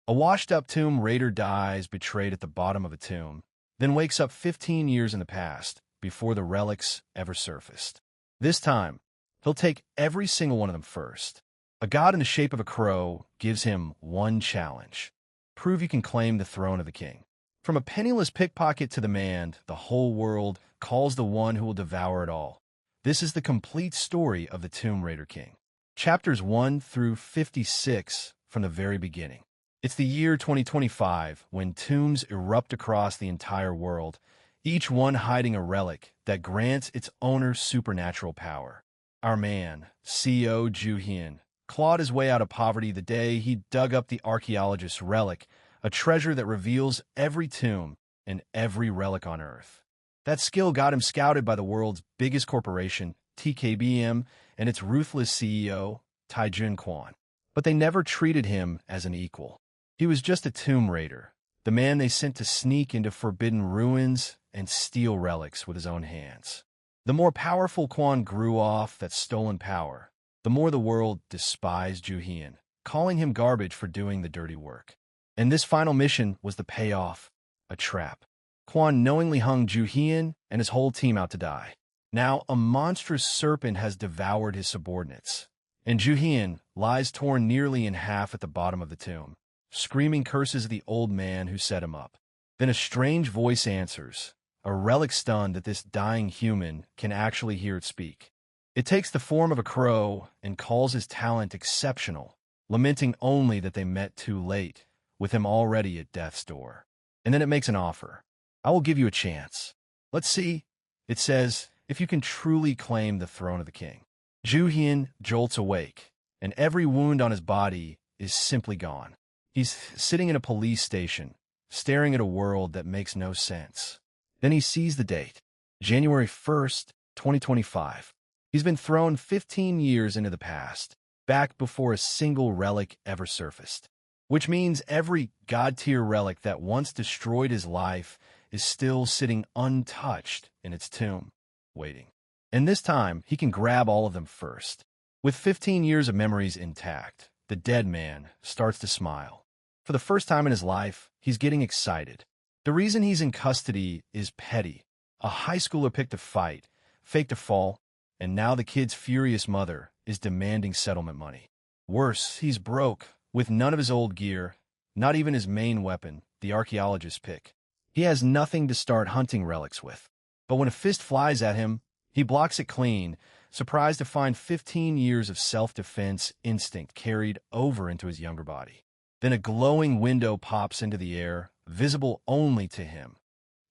A washed-up tomb raider dies betrayed at the bottom of a tomb, then wakes up 15 years in the past, before the relics ever surfaced. This time, he'll take every single one of them first. A god in the shape of a crow gives him one challenge. Prove you can claim the throne of the king. From a penniless pickpocket to the man, the whole world calls the one who will devour it all. This is the complete story of the Tomb Raider King. Chapters 1 through 56 from the very beginning. It's the year 2025 when tombs erupt across the entire world, each one hiding a relic that grants its owner supernatural power. Our man, Seo Joo-heon, clawed his way out of poverty the day he dug up the archaeologist's relic, a treasure that reveals every tomb and every relic on Earth. That skill got him scouted by the world's biggest corporation, TKBM, and its ruthless CEO, Tae-jun Kwon. But they never treated him as an equal. He was just a tomb raider, the man they sent to sneak into forbidden ruins and steal relics with his own hands. The more powerful Kwon grew off that stolen power, the more the world despised Joo-heon, calling him garbage for doing the dirty work. And this final mission was the payoff, a trap. Kwon knowingly hung Joo-heon and his whole team out to die. Now a monstrous serpent has devoured his subordinates, and Joo-heon lies torn nearly in half at the bottom of the tomb, screaming curses at the old man who set him up. Then a strange voice answers, a relic stunned that this dying human can actually hear it speak. It takes the form of a crow and calls his talent exceptional, lamenting only that they met too late, with him already at death's door. And then it makes an offer. I will give you a chance. Let's see, it says, if you can truly claim the throne of the king. Joo-heon jolts awake, and every wound on his body is simply gone. He's sitting in a police station, staring at a world that makes no sense. Then he sees the date, January 1st, 2025. He's been thrown 15 years into the past, back before a single relic ever surfaced. Which means every god-tier relic that once destroyed his life is still sitting untouched in its tomb, waiting. And this time, he can grab all of them first. With 15 years of memories intact, the dead man starts to smile. For the first time in his life, he's getting excited. The reason he's in custody is petty. A high schooler picked a fight, faked a fall, and now the kid's furious mother is demanding settlement money. Worse, he's broke, with none of his old gear, not even his main weapon, the archaeologist's pick. He has nothing to start hunting relics with. But when a fist flies at him, he blocks it clean, surprised to find 15 years of self-defense instinct carried over into his younger body. Then a glowing window pops into the air, visible only to him.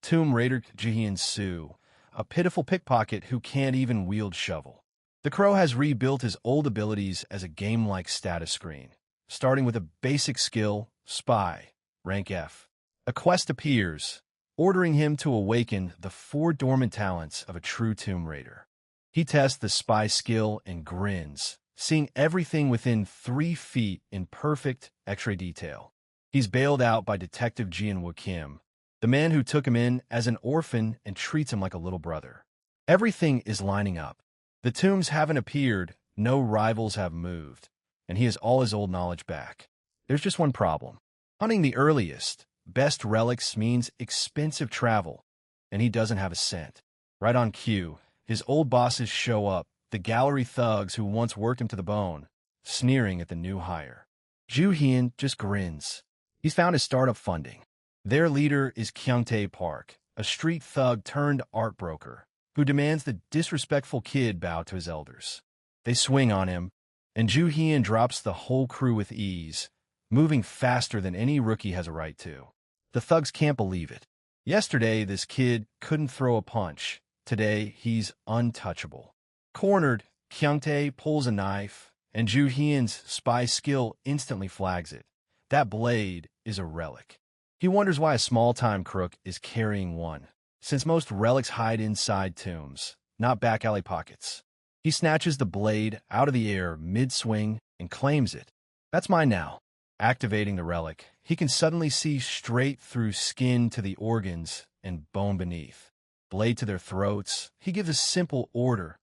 Tomb Raider Joo-heon Soo, a pitiful pickpocket who can't even wield shovel. The crow has rebuilt his old abilities as a game-like status screen, starting with a basic skill, Spy, rank F. A quest appears, ordering him to awaken the 4 dormant talents of a true Tomb Raider. He tests the Spy skill and grins, seeing everything within 3 feet in perfect X-ray detail. He's bailed out by Detective Ji-woo Kim, the man who took him in as an orphan and treats him like a little brother. Everything is lining up. The tombs haven't appeared, no rivals have moved, and he has all his old knowledge back. There's just one problem. Hunting the earliest, best relics means expensive travel, and he doesn't have a cent. Right on cue, his old bosses show up, the gallery thugs who once worked him to the bone, sneering at the new hire. Joo-heon just grins. He's found his startup funding. Their leader is Kyung-tae Park, a street thug turned art broker, who demands the disrespectful kid bow to his elders. They swing on him, and Joo-heon drops the whole crew with ease, moving faster than any rookie has a right to. The thugs can't believe it. Yesterday, this kid couldn't throw a punch. Today, he's untouchable. Cornered, Kyung-tae pulls a knife, and Joo-heon's spy skill instantly flags it. That blade is a relic. He wonders why a small-time crook is carrying one, since most relics hide inside tombs, not back alley pockets. He snatches the blade out of the air mid-swing and claims it. That's mine now. Activating the relic, he can suddenly see straight through skin to the organs and bone beneath. Blade to their throats, he gives a simple order.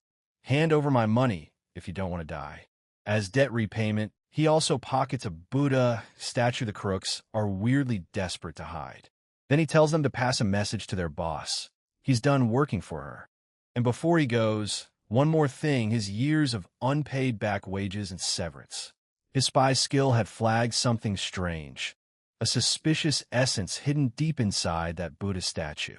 Hand over my money if you don't want to die. As debt repayment, he also pockets a Buddha statue the crooks are weirdly desperate to hide. Then he tells them to pass a message to their boss. He's done working for her. And before he goes, one more thing, his years of unpaid back wages and severance. His spy skill had flagged something strange, a suspicious essence hidden deep inside that Buddha statue.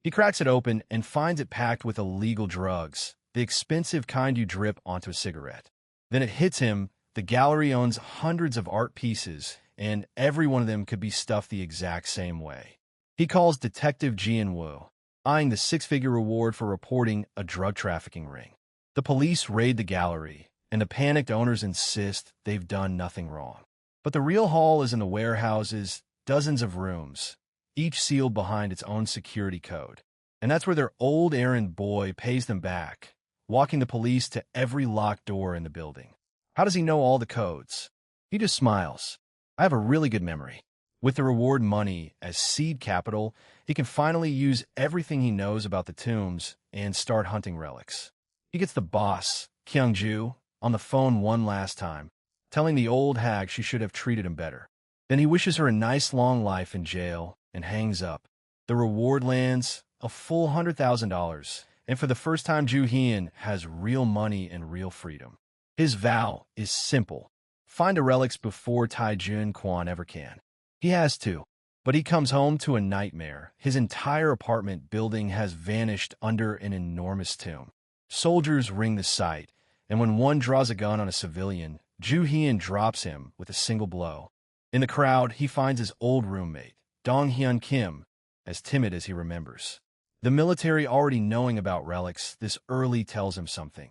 He cracks it open and finds it packed with illegal drugs, the expensive kind you drip onto a cigarette. Then it hits him, the gallery owns hundreds of art pieces, and every one of them could be stuffed the exact same way. He calls Detective Jian-woo, eyeing the six-figure reward for reporting a drug trafficking ring. The police raid the gallery, and the panicked owners insist they've done nothing wrong. But the real haul is in the warehouses, dozens of rooms, each sealed behind its own security code. And that's where their old errand boy pays them back, walking the police to every locked door in the building. How does he know all the codes? He just smiles. I have a really good memory. With the reward money as seed capital, he can finally use everything he knows about the tombs and start hunting relics. He gets the boss, Kyung-ju, on the phone one last time, telling the old hag she should have treated him better. Then he wishes her a nice long life in jail and hangs up. The reward lands, a full $100,000, and for the first time Joo-heon has real money and real freedom. His vow is simple. Find a relics before Tae-jun Kwan ever can. He has to, but he comes home to a nightmare. His entire apartment building has vanished under an enormous tomb. Soldiers ring the site, and when one draws a gun on a civilian, Joo-heon drops him with a single blow. In the crowd, he finds his old roommate, Dong-hyun Kim, as timid as he remembers. The military already knowing about relics this early tells him something.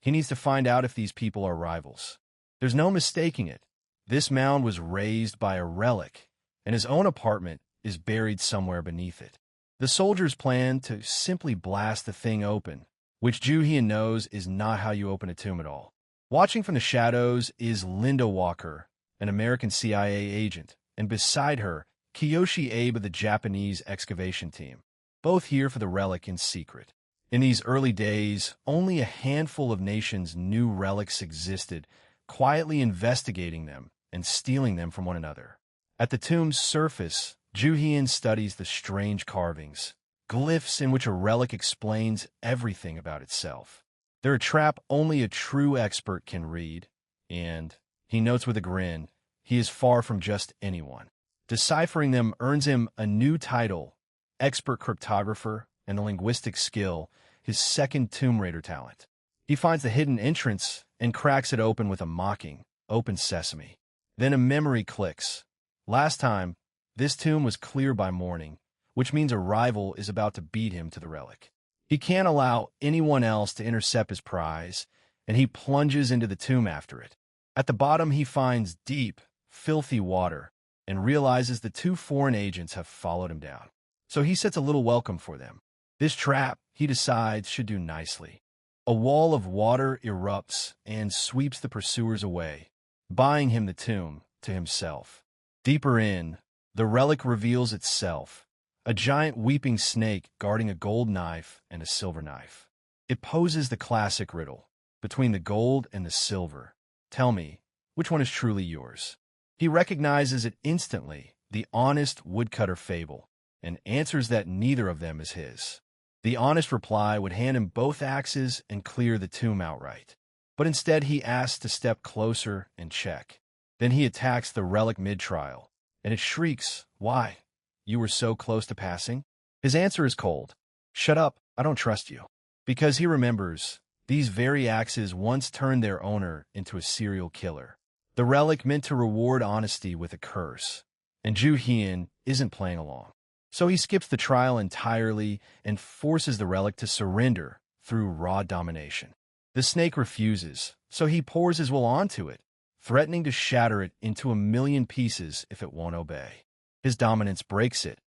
He needs to find out if these people are rivals. There's no mistaking it. This mound was raised by a relic, and his own apartment is buried somewhere beneath it. The soldiers plan to simply blast the thing open, which Joo-heon knows is not how you open a tomb at all. Watching from the shadows is Linda Walker, an American CIA agent, and beside her, Kiyoshi Abe of the Japanese excavation team, both here for the relic in secret. In these early days, only a handful of nations knew relics existed, quietly investigating them and stealing them from one another. At the tomb's surface, Joo-heon studies the strange carvings, glyphs in which a relic explains everything about itself. They're a trap only a true expert can read, and, he notes with a grin, he is far from just anyone. Deciphering them earns him a new title, expert cryptographer, and a linguistic skill, his second Tomb Raider talent. He finds the hidden entrance and cracks it open with a mocking, "Open sesame." Then a memory clicks. Last time, this tomb was clear by morning, which means a rival is about to beat him to the relic. He can't allow anyone else to intercept his prize, and he plunges into the tomb after it. At the bottom, he finds deep, filthy water and realizes the two foreign agents have followed him down. So he sets a little welcome for them. This trap, he decides, should do nicely. A wall of water erupts and sweeps the pursuers away, buying him the tomb to himself. Deeper in, the relic reveals itself, a giant weeping snake guarding a gold knife and a silver knife. It poses the classic riddle, between the gold and the silver. Tell me, which one is truly yours? He recognizes it instantly, the honest woodcutter fable, and answers that neither of them is his. The honest reply would hand him both axes and clear the tomb outright. But instead he asks to step closer and check. Then he attacks the relic mid-trial, and it shrieks, "Why? You were so close to passing?" His answer is cold. "Shut up, I don't trust you." Because he remembers, these very axes once turned their owner into a serial killer. The relic meant to reward honesty with a curse, and Joo-heon isn't playing along. So he skips the trial entirely and forces the relic to surrender through raw domination. The snake refuses, so he pours his will onto it, threatening to shatter it into a million pieces if it won't obey. His dominance breaks it,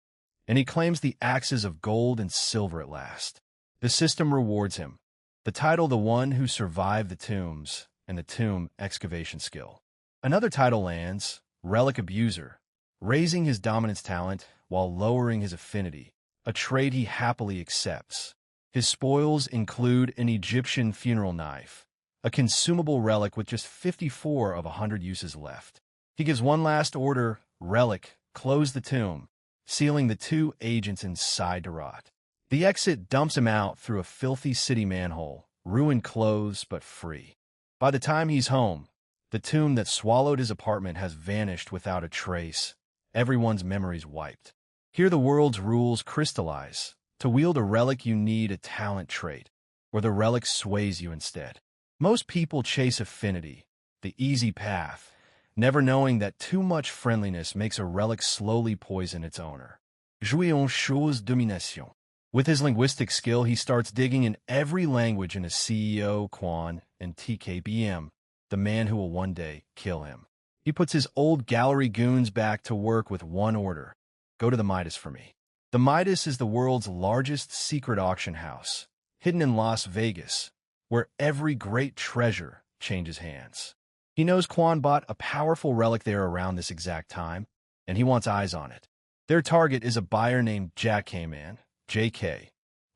and he claims the axes of gold and silver at last. The system rewards him, the title the one who survived the tombs, and the tomb excavation skill. Another title lands, Relic Abuser, raising his dominance talent while lowering his affinity, a trade he happily accepts. His spoils include an Egyptian funeral knife, a consumable relic with just 54 of 100 uses left. He gives one last order, relic, close the tomb, sealing the two agents inside to rot. The exit dumps him out through a filthy city manhole, ruined clothes but free. By the time he's home, the tomb that swallowed his apartment has vanished without a trace, everyone's memories wiped. Here the world's rules crystallize. To wield a relic you need a talent trait, or the relic sways you instead. Most people chase affinity, the easy path, never knowing that too much friendliness makes a relic slowly poison its owner. Jouer en chose domination. With his linguistic skill, he starts digging in every language in his CEO, Kwon, and TKBM, the man who will one day kill him. He puts his old gallery goons back to work with one order. Go to the Midas for me. The Midas is the world's largest secret auction house, hidden in Las Vegas, where every great treasure changes hands. He knows Kwon bought a powerful relic there around this exact time, and he wants eyes on it. Their target is a buyer named Jackman, JK,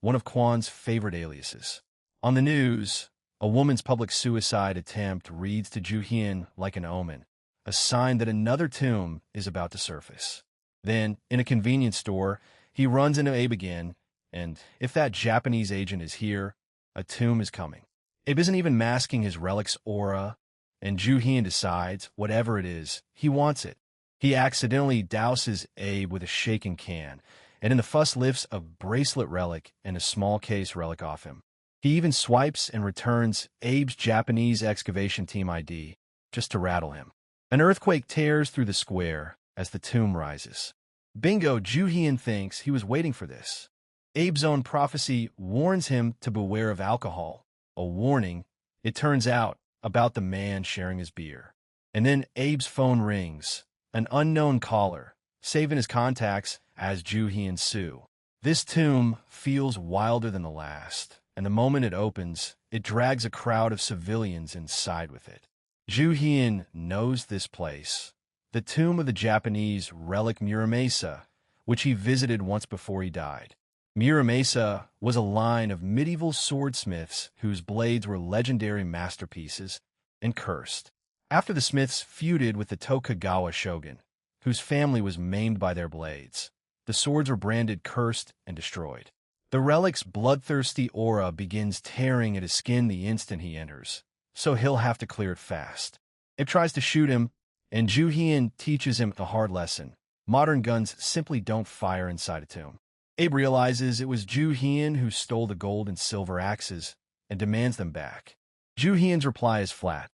one of Kwon's favorite aliases. On the news, a woman's public suicide attempt reads to Joo-heon like an omen, a sign that another tomb is about to surface. Then, in a convenience store, he runs into Abe again, and if that Japanese agent is here, a tomb is coming. Abe isn't even masking his relic's aura, and Joo-heon decides, whatever it is, he wants it. He accidentally douses Abe with a shaken can, and in the fuss lifts a bracelet relic and a small case relic off him. He even swipes and returns Abe's Japanese excavation team ID, just to rattle him. An earthquake tears through the square as the tomb rises. Bingo, Joo-heon thinks he was waiting for this. Abe's own prophecy warns him to beware of alcohol. A warning, it turns out, about the man sharing his beer. And then Abe's phone rings. An unknown caller, saving his contacts as Joo-heon Soo. This tomb feels wilder than the last, and the moment it opens, it drags a crowd of civilians inside with it. Joo-heon knows this place, the tomb of the Japanese relic Muramasa, which he visited once before he died. Muramasa was a line of medieval swordsmiths whose blades were legendary masterpieces and cursed. After the smiths feuded with the Tokugawa shogun, whose family was maimed by their blades, the swords were branded cursed and destroyed. The relic's bloodthirsty aura begins tearing at his skin the instant he enters, so he'll have to clear it fast. It tries to shoot him, and Joo-heon teaches him a hard lesson. Modern guns simply don't fire inside a tomb. Abe realizes it was Joo-heon who stole the gold and silver axes and demands them back. Joo-heon's reply is flat.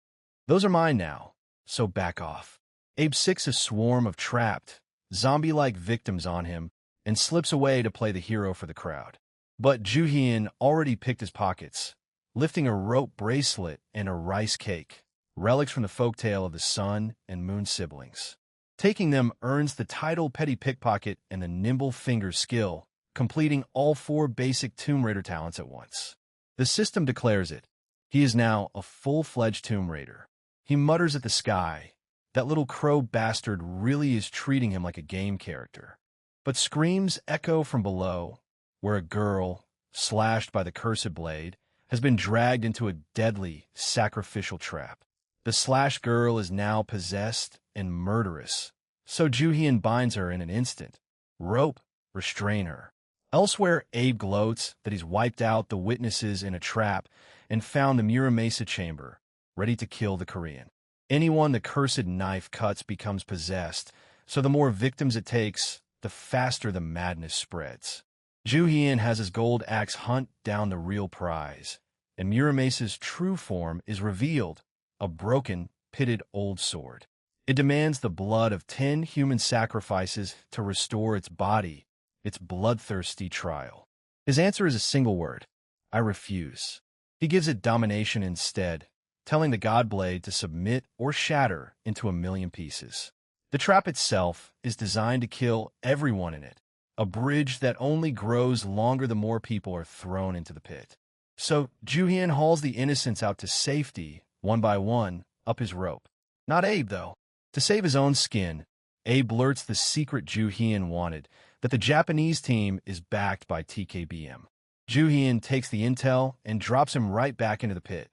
Those are mine now, so back off. Abe sicks a swarm of trapped, zombie-like victims on him and slips away to play the hero for the crowd. But Joo-heon already picked his pockets, lifting a rope bracelet and a rice cake, relics from the folktale of the sun and moon siblings. Taking them earns the title petty pickpocket and the nimble finger skill, completing all 4 basic Tomb Raider talents at once. The system declares it. He is now a full-fledged Tomb Raider. He mutters at the sky. That little crow bastard really is treating him like a game character. But screams echo from below, where a girl, slashed by the cursed blade, has been dragged into a deadly, sacrificial trap. The slashed girl is now possessed and murderous, so Joo-heon binds her in an instant. Rope, restrain her. Elsewhere, Abe gloats that he's wiped out the witnesses in a trap and found the Muramasa chamber, ready to kill the Korean. Anyone the cursed knife cuts becomes possessed, so the more victims it takes, the faster the madness spreads. Joo-heon has his gold axe hunt down the real prize, and Muramasa's true form is revealed, a broken, pitted old sword. It demands the blood of 10 human sacrifices to restore its body, its bloodthirsty trial. His answer is a single word: I refuse. He gives it domination instead, telling the Godblade to submit or shatter into a million pieces. The trap itself is designed to kill everyone in it, a bridge that only grows longer the more people are thrown into the pit. So Joo-heon hauls the innocents out to safety, one by one, up his rope. Not Abe, though. To save his own skin, Abe blurts the secret Joo-heon wanted, that the Japanese team is backed by TKBM. Joo-heon takes the intel and drops him right back into the pit.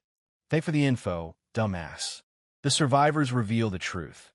Thanks for the info, dumbass. The survivors reveal the truth.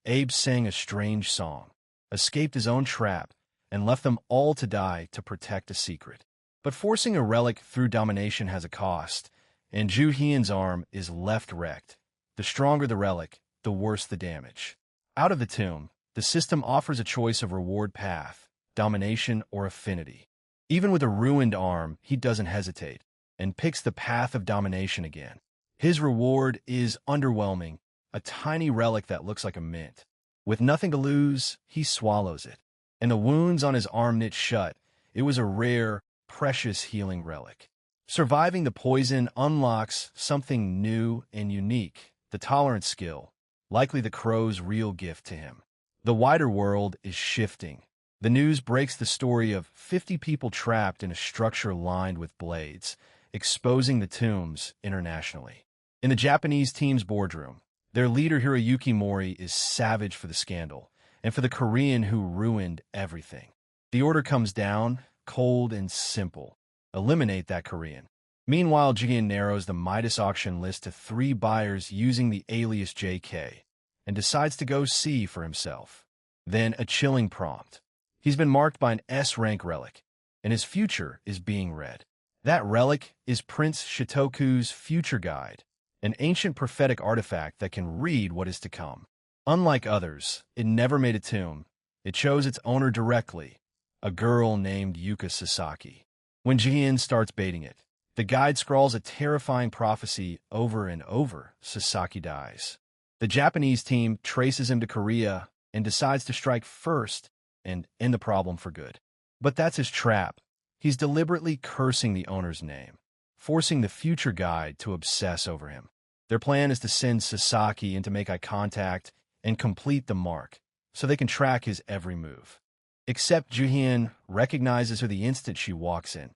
Abe sang a strange song, escaped his own trap, and left them all to die to protect a secret. But forcing a relic through domination has a cost, and Joo-heon's arm is left wrecked. The stronger the relic, the worse the damage. Out of the tomb, the system offers a choice of reward path, domination, or affinity. Even with a ruined arm, he doesn't hesitate, and picks the path of domination again. His reward is underwhelming, a tiny relic that looks like a mint. With nothing to lose, he swallows it. And the wounds on his arm knit shut. It was a rare, precious healing relic. Surviving the poison unlocks something new and unique, the tolerance skill, likely the crow's real gift to him. The wider world is shifting. The news breaks the story of 50 people trapped in a structure lined with blades, exposing the tombs internationally. In the Japanese team's boardroom, their leader Hiroyuki Mori is savage for the scandal, and for the Korean who ruined everything. The order comes down, cold and simple. Eliminate that Korean. Meanwhile, Joo-heon narrows the Midas auction list to 3 buyers using the alias JK, and decides to go see for himself. Then a chilling prompt. He's been marked by an S-rank relic, and his future is being read. That relic is Prince Shitoku's future guide, an ancient prophetic artifact that can read what is to come. Unlike others, it never made a tomb. It chose its owner directly, a girl named Yuka Sasaki. When Joo-heon starts baiting it, the guide scrawls a terrifying prophecy over and over. Sasaki dies. The Japanese team traces him to Korea and decides to strike first and end the problem for good. But that's his trap. He's deliberately cursing the owner's name, forcing the future guide to obsess over him. Their plan is to send Sasaki in to make eye contact and complete the mark, so they can track his every move. Except Joo-heon recognizes her the instant she walks in.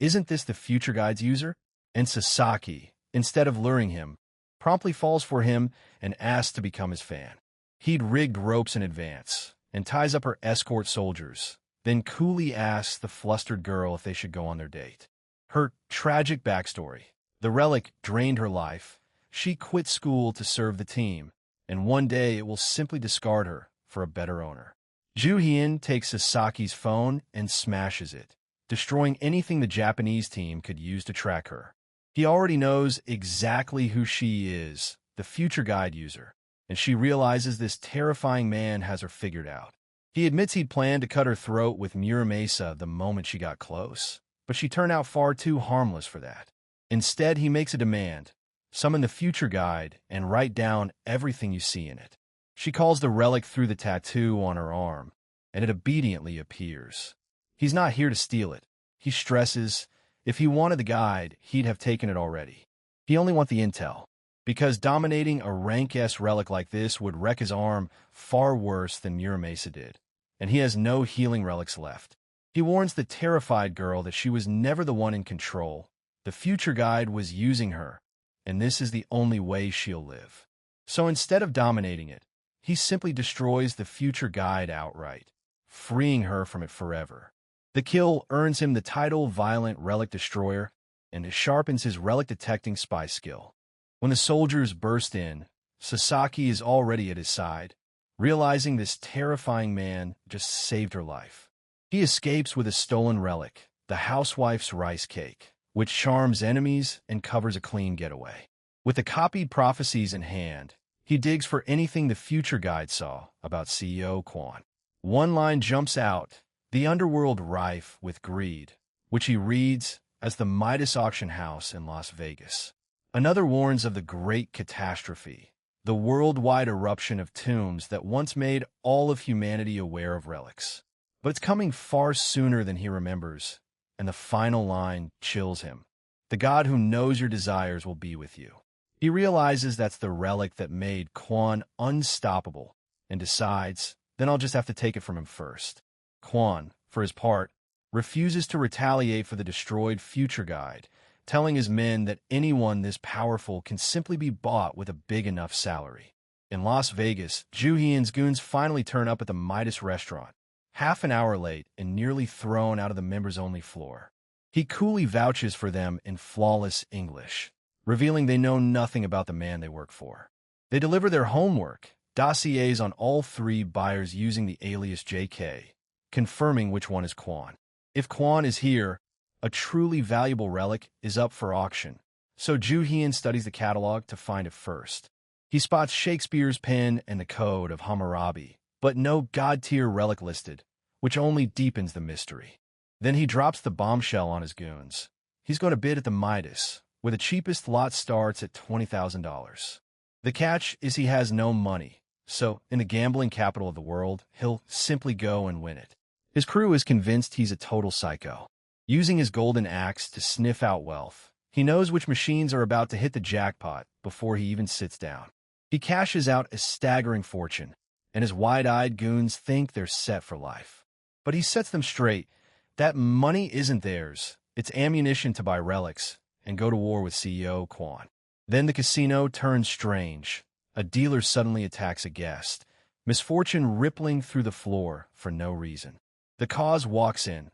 Isn't this the future guide's user? And Sasaki, instead of luring him, promptly falls for him and asks to become his fan. He'd rigged ropes in advance and ties up her escort soldiers, then coolly asks the flustered girl if they should go on their date. Her tragic backstory. The relic drained her life. She quit school to serve the team, and one day it will simply discard her for a better owner. Joo-heon takes Sasaki's phone and smashes it, destroying anything the Japanese team could use to track her. He already knows exactly who she is, the future guide user, and she realizes this terrifying man has her figured out. He admits he'd planned to cut her throat with Muramasa the moment she got close, but she turned out far too harmless for that. Instead, he makes a demand. Summon the future guide and write down everything you see in it. She calls the relic through the tattoo on her arm, and it obediently appears. He's not here to steal it. He stresses, if he wanted the guide, he'd have taken it already. He only wants the intel, because dominating a rank S relic like this would wreck his arm far worse than Muramasa did, and he has no healing relics left. He warns the terrified girl that she was never the one in control. The future guide was using her, and this is the only way she'll live. So instead of dominating it, he simply destroys the future guide outright, freeing her from it forever. The kill earns him the title Violent Relic Destroyer, and it sharpens his relic detecting spy skill. When the soldiers burst in, Sasaki is already at his side, realizing this terrifying man just saved her life. He escapes with a stolen relic, the housewife's rice cake, which charms enemies and covers a clean getaway. With the copied prophecies in hand, he digs for anything the future guide saw about CEO Kwon. One line jumps out, the underworld rife with greed, which he reads as the Midas auction house in Las Vegas. Another warns of the great catastrophe, the worldwide eruption of tombs that once made all of humanity aware of relics. But it's coming far sooner than he remembers, and the final line chills him. The God who knows your desires will be with you. He realizes that's the relic that made Kwon unstoppable, and decides, then I'll just have to take it from him first. Kwon, for his part, refuses to retaliate for the destroyed future guide, telling his men that anyone this powerful can simply be bought with a big enough salary. In Las Vegas, Joo-heon's goons finally turn up at the Midas restaurant, half an hour late and nearly thrown out of the members-only floor. He coolly vouches for them in flawless English. revealing they know nothing about the man they work for. They deliver their homework, dossiers on all three buyers using the alias JK, confirming which one is Kwon. If Kwon is here, a truly valuable relic is up for auction. So Joo-heon studies the catalog to find it first. He spots Shakespeare's pen and the Code of Hammurabi, but no god-tier relic listed, which only deepens the mystery. Then he drops the bombshell on his goons. He's going to bid at the Midas, where the cheapest lot starts at $20,000. The catch is he has no money, so in the gambling capital of the world, he'll simply go and win it. His crew is convinced he's a total psycho. Using his golden axe to sniff out wealth, he knows which machines are about to hit the jackpot before he even sits down. He cashes out a staggering fortune, and his wide-eyed goons think they're set for life. But he sets them straight. That money isn't theirs. It's ammunition to buy relics and go to war with CEO Kwon. Then the casino turns strange. A dealer suddenly attacks a guest, misfortune rippling through the floor for no reason. The cause walks in.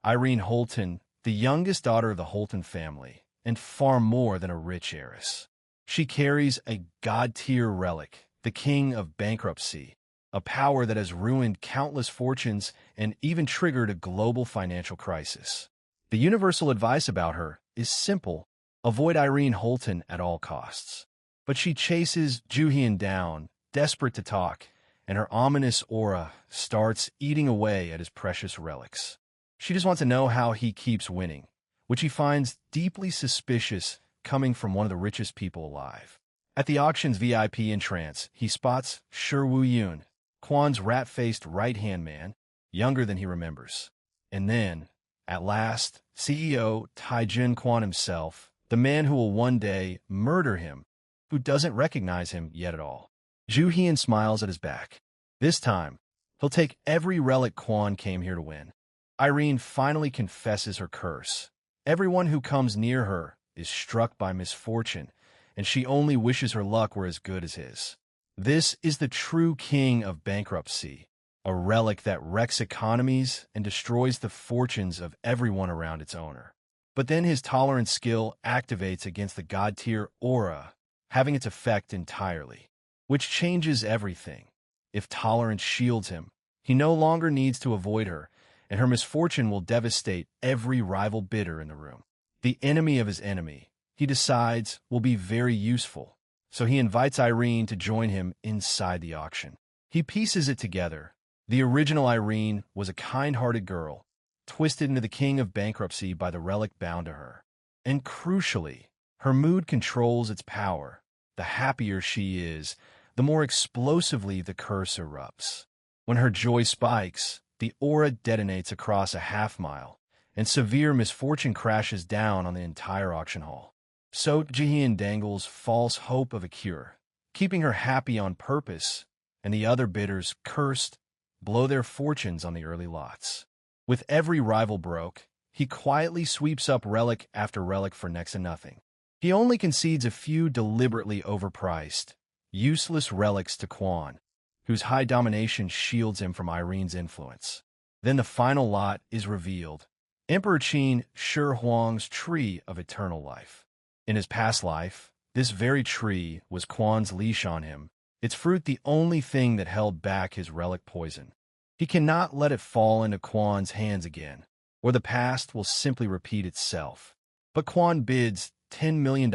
Irene Holton, the youngest daughter of the Holton family, and far more than a rich heiress. She carries a god-tier relic, the King of Bankruptcy, a power that has ruined countless fortunes and even triggered a global financial crisis. The universal advice about her is simple: avoid Irene Holton at all costs. But she chases Joo-heon down, desperate to talk, and her ominous aura starts eating away at his precious relics. She just wants to know how he keeps winning, which he finds deeply suspicious coming from one of the richest people alive. At the auction's VIP entrance, he spots Seo Woo-yoon, Kwon's rat-faced right-hand man, younger than he remembers. And then, at last, CEO Tae-jun Kwon himself, the man who will one day murder him, who doesn't recognize him yet at all. Joo-heon smiles at his back. This time, he'll take every relic Kwon came here to win. Irene finally confesses her curse. Everyone who comes near her is struck by misfortune, and she only wishes her luck were as good as his. This is the true king of bankruptcy, a relic that wrecks economies and destroys the fortunes of everyone around its owner. But then his tolerance skill activates against the god-tier aura, having its effect entirely, which changes everything. If tolerance shields him, he no longer needs to avoid her, and her misfortune will devastate every rival bidder in the room. The enemy of his enemy, he decides, will be very useful, so he invites Irene to join him inside the auction. He pieces it together. The original Irene was a kind-hearted girl, twisted into the king of bankruptcy by the relic bound to her. And crucially, her mood controls its power. The happier she is, the more explosively the curse erupts. When her joy spikes, the aura detonates across a half-mile, and severe misfortune crashes down on the entire auction hall. So Joo-heon dangles false hope of a cure, keeping her happy on purpose, and the other bidders, cursed, blow their fortunes on the early lots. With every rival broke, he quietly sweeps up relic after relic for next to nothing. He only concedes a few deliberately overpriced, useless relics to Kwon, whose high domination shields him from Irene's influence. Then the final lot is revealed: Emperor Qin Shi Huang's Tree of Eternal Life. In his past life, this very tree was Kwon's leash on him, its fruit the only thing that held back his relic poison. He cannot let it fall into Kwon's hands again, or the past will simply repeat itself. But Kwon bids $10 million,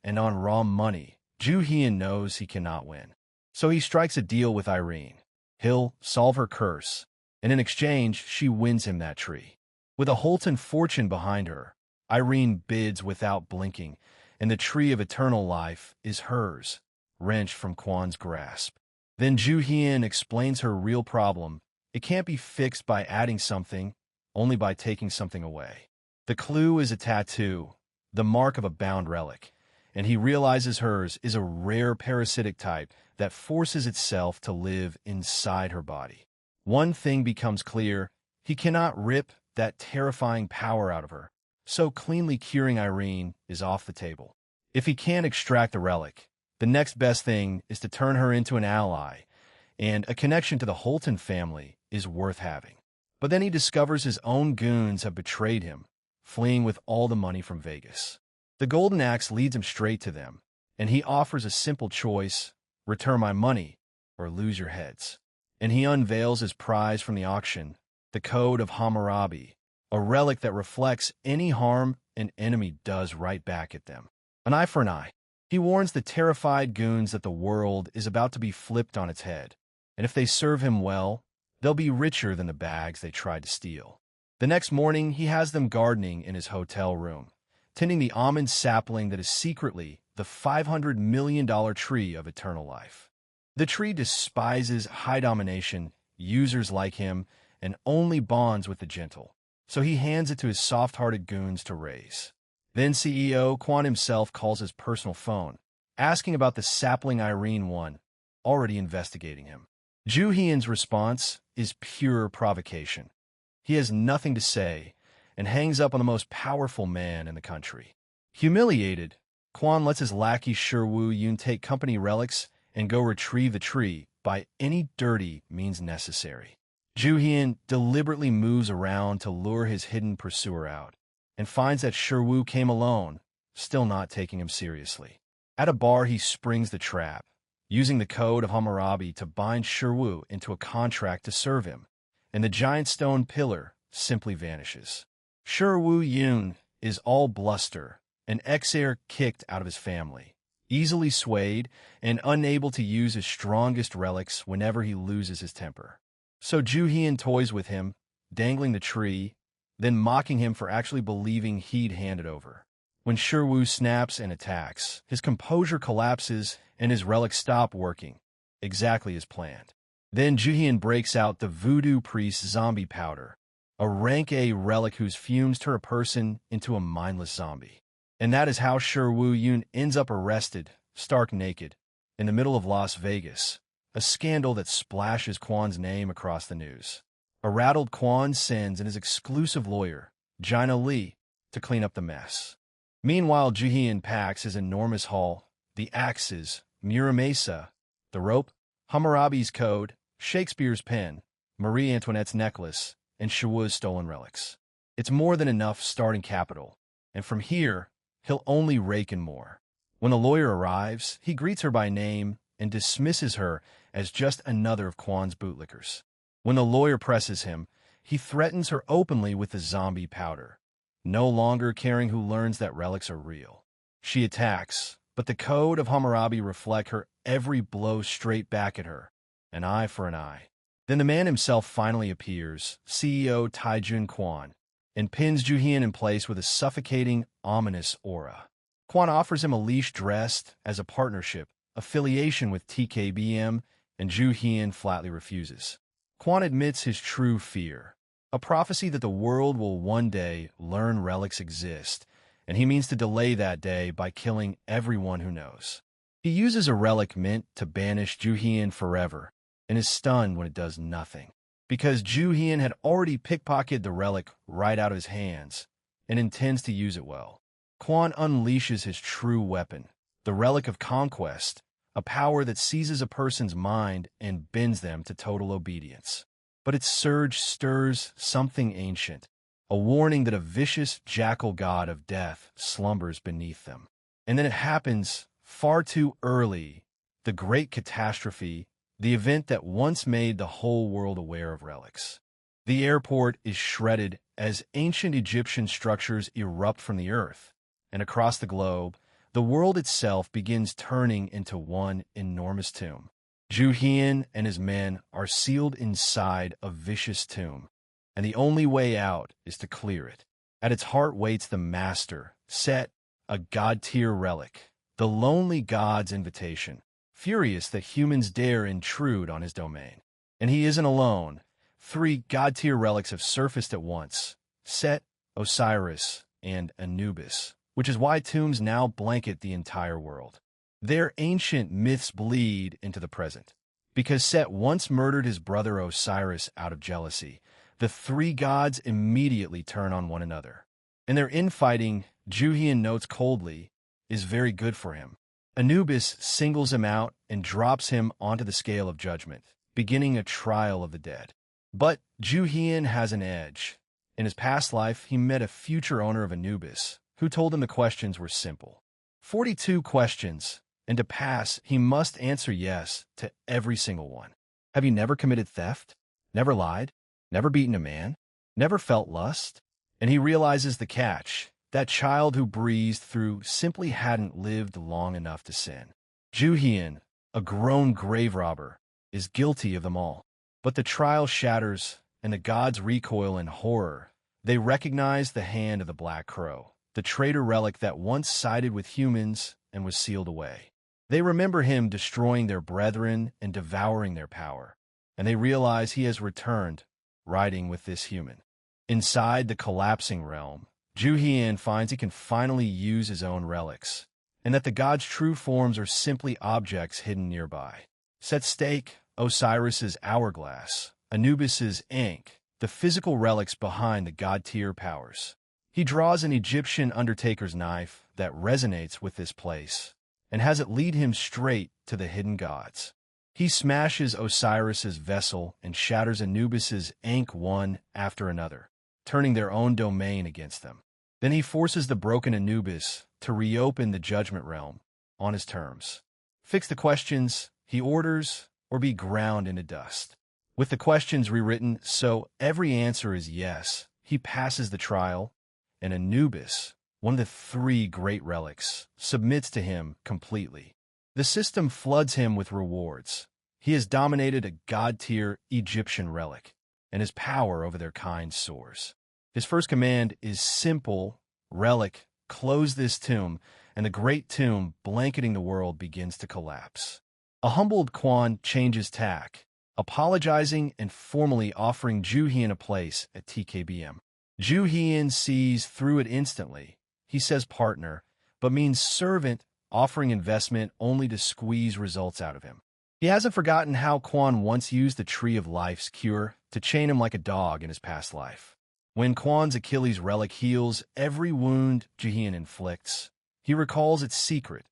and on raw money, Joo-heon knows he cannot win. So he strikes a deal with Irene. He'll solve her curse, and in exchange, she wins him that tree. With a Holton fortune behind her, Irene bids without blinking, and the tree of eternal life is hers, wrenched from Kwon's grasp. Then Joo-heon explains her real problem. It can't be fixed by adding something, only by taking something away. The clue is a tattoo, the mark of a bound relic, and he realizes hers is a rare parasitic type that forces itself to live inside her body. One thing becomes clear: he cannot rip that terrifying power out of her, so cleanly curing Irene is off the table. If he can't extract the relic, the next best thing is to turn her into an ally, and a connection to the Holton family is worth having. But then he discovers his own goons have betrayed him, fleeing with all the money from Vegas. The golden axe leads him straight to them, and he offers a simple choice: return my money or lose your heads. And he unveils his prize from the auction, the Code of Hammurabi, a relic that reflects any harm an enemy does right back at them. An eye for an eye. He warns the terrified goons that the world is about to be flipped on its head, and if they serve him well, they'll be richer than the bags they tried to steal. The next morning, he has them gardening in his hotel room, tending the almond sapling that is secretly the $500 million tree of eternal life. The tree despises high domination, users like him, and only bonds with the gentle, so he hands it to his soft-hearted goons to raise. Then CEO Kwon himself calls his personal phone, asking about the sapling Irene One, already investigating him. Joo-heon's response is pure provocation. He has nothing to say and hangs up on the most powerful man in the country. Humiliated, Kwon lets his lackey Seo Joo-heon take company relics and go retrieve the tree by any dirty means necessary. Joo-heon deliberately moves around to lure his hidden pursuer out, and finds that Seo Joo came alone, still not taking him seriously. At a bar, he springs the trap, using the Code of Hammurabi to bind Seo Joo into a contract to serve him, and the giant stone pillar simply vanishes. Seo Joo-heon is all bluster, an ex-heir kicked out of his family, easily swayed and unable to use his strongest relics whenever he loses his temper. So Joo-heon toys with him, dangling the tree, then mocking him for actually believing he'd hand it over. When Seo Joo snaps and attacks, his composure collapses and his relics stop working, exactly as planned. Then Joo-heon breaks out the voodoo priest zombie powder, a rank A relic whose fumes turn a person into a mindless zombie. And that is how Seo Joo-heon ends up arrested, stark naked, in the middle of Las Vegas, a scandal that splashes Kwon's name across the news. A rattled Kwon sends in his exclusive lawyer, Gina Lee, to clean up the mess. Meanwhile, Joo-heon packs his enormous haul: the axes, Muramasa, the rope, Hammurabi's code, Shakespeare's pen, Marie Antoinette's necklace, and Seo Joo's stolen relics. It's more than enough starting capital, and from here, he'll only rake in more. When the lawyer arrives, he greets her by name and dismisses her as just another of Kwon's bootlickers. When the lawyer presses him, he threatens her openly with the zombie powder, no longer caring who learns that relics are real. She attacks, but the Code of Hammurabi reflect her every blow straight back at her, an eye for an eye. Then the man himself finally appears, CEO Taejun Kwon, and pins Joo-heon in place with a suffocating, ominous aura. Kwon offers him a leash dressed as a partnership, affiliation with TKBM, and Joo-heon flatly refuses. Kwon admits his true fear, a prophecy that the world will one day learn relics exist, and he means to delay that day by killing everyone who knows. He uses a relic meant to banish Joo-heon forever, and is stunned when it does nothing, because Joo-heon had already pickpocketed the relic right out of his hands, and intends to use it well. Kwon unleashes his true weapon, the Relic of Conquest, a power that seizes a person's mind and bends them to total obedience. But its surge stirs something ancient, a warning that a vicious jackal god of death slumbers beneath them. And then it happens far too early, the great catastrophe, the event that once made the whole world aware of relics. The airport is shredded as ancient Egyptian structures erupt from the earth, and across the globe, the world itself begins turning into one enormous tomb. Joo-heon and his men are sealed inside a vicious tomb, and the only way out is to clear it. At its heart waits the master, Set, a god-tier relic, the lonely god's invitation, furious that humans dare intrude on his domain. And he isn't alone. 3 god-tier relics have surfaced at once: Set, Osiris, and Anubis, which is why tombs now blanket the entire world. Their ancient myths bleed into the present. Because Set once murdered his brother Osiris out of jealousy, the 3 gods immediately turn on one another. And their infighting, Joo-heon notes coldly, is very good for him. Anubis singles him out and drops him onto the scale of judgment, beginning a trial of the dead. But Joo-heon has an edge. In his past life, he met a future owner of Anubis, who told him the questions were simple. 42 questions, and to pass, he must answer yes to every single one. Have you never committed theft? Never lied? Never beaten a man? Never felt lust? And he realizes the catch. That child who breezed through simply hadn't lived long enough to sin. Joo-heon, a grown grave robber, is guilty of them all. But the trial shatters, and the gods recoil in horror. They recognize the hand of the Black Crow, the traitor relic that once sided with humans and was sealed away. They remember him destroying their brethren and devouring their power, and they realize he has returned, riding with this human. Inside the collapsing realm, Joo-heon finds he can finally use his own relics, and that the gods' true forms are simply objects hidden nearby. Set stake, Osiris's hourglass, Anubis's ink, the physical relics behind the god-tier powers. He draws an Egyptian undertaker's knife that resonates with this place, and has it lead him straight to the hidden gods. He smashes Osiris's vessel and shatters Anubis's ink one after another, turning their own domain against them. Then he forces the broken Anubis to reopen the judgment realm on his terms. Fix the questions, he orders, or be ground into dust. With the questions rewritten so every answer is yes, he passes the trial, and Anubis, one of the 3 great relics, submits to him completely. The system floods him with rewards. He has dominated a god-tier Egyptian relic, and his power over their kind soars. His first command is simple: relic, close this tomb, and the great tomb blanketing the world begins to collapse. A humbled Kwon changes tack, apologizing and formally offering Joo-heon a place at TKBM. Joo-heon sees through it instantly. He says partner, but means servant, offering investment only to squeeze results out of him. He hasn't forgotten how Kwon once used the Tree of Life's cure to chain him like a dog in his past life. When Kwon's Achilles relic heals every wound Joo-heon inflicts, he recalls its secret.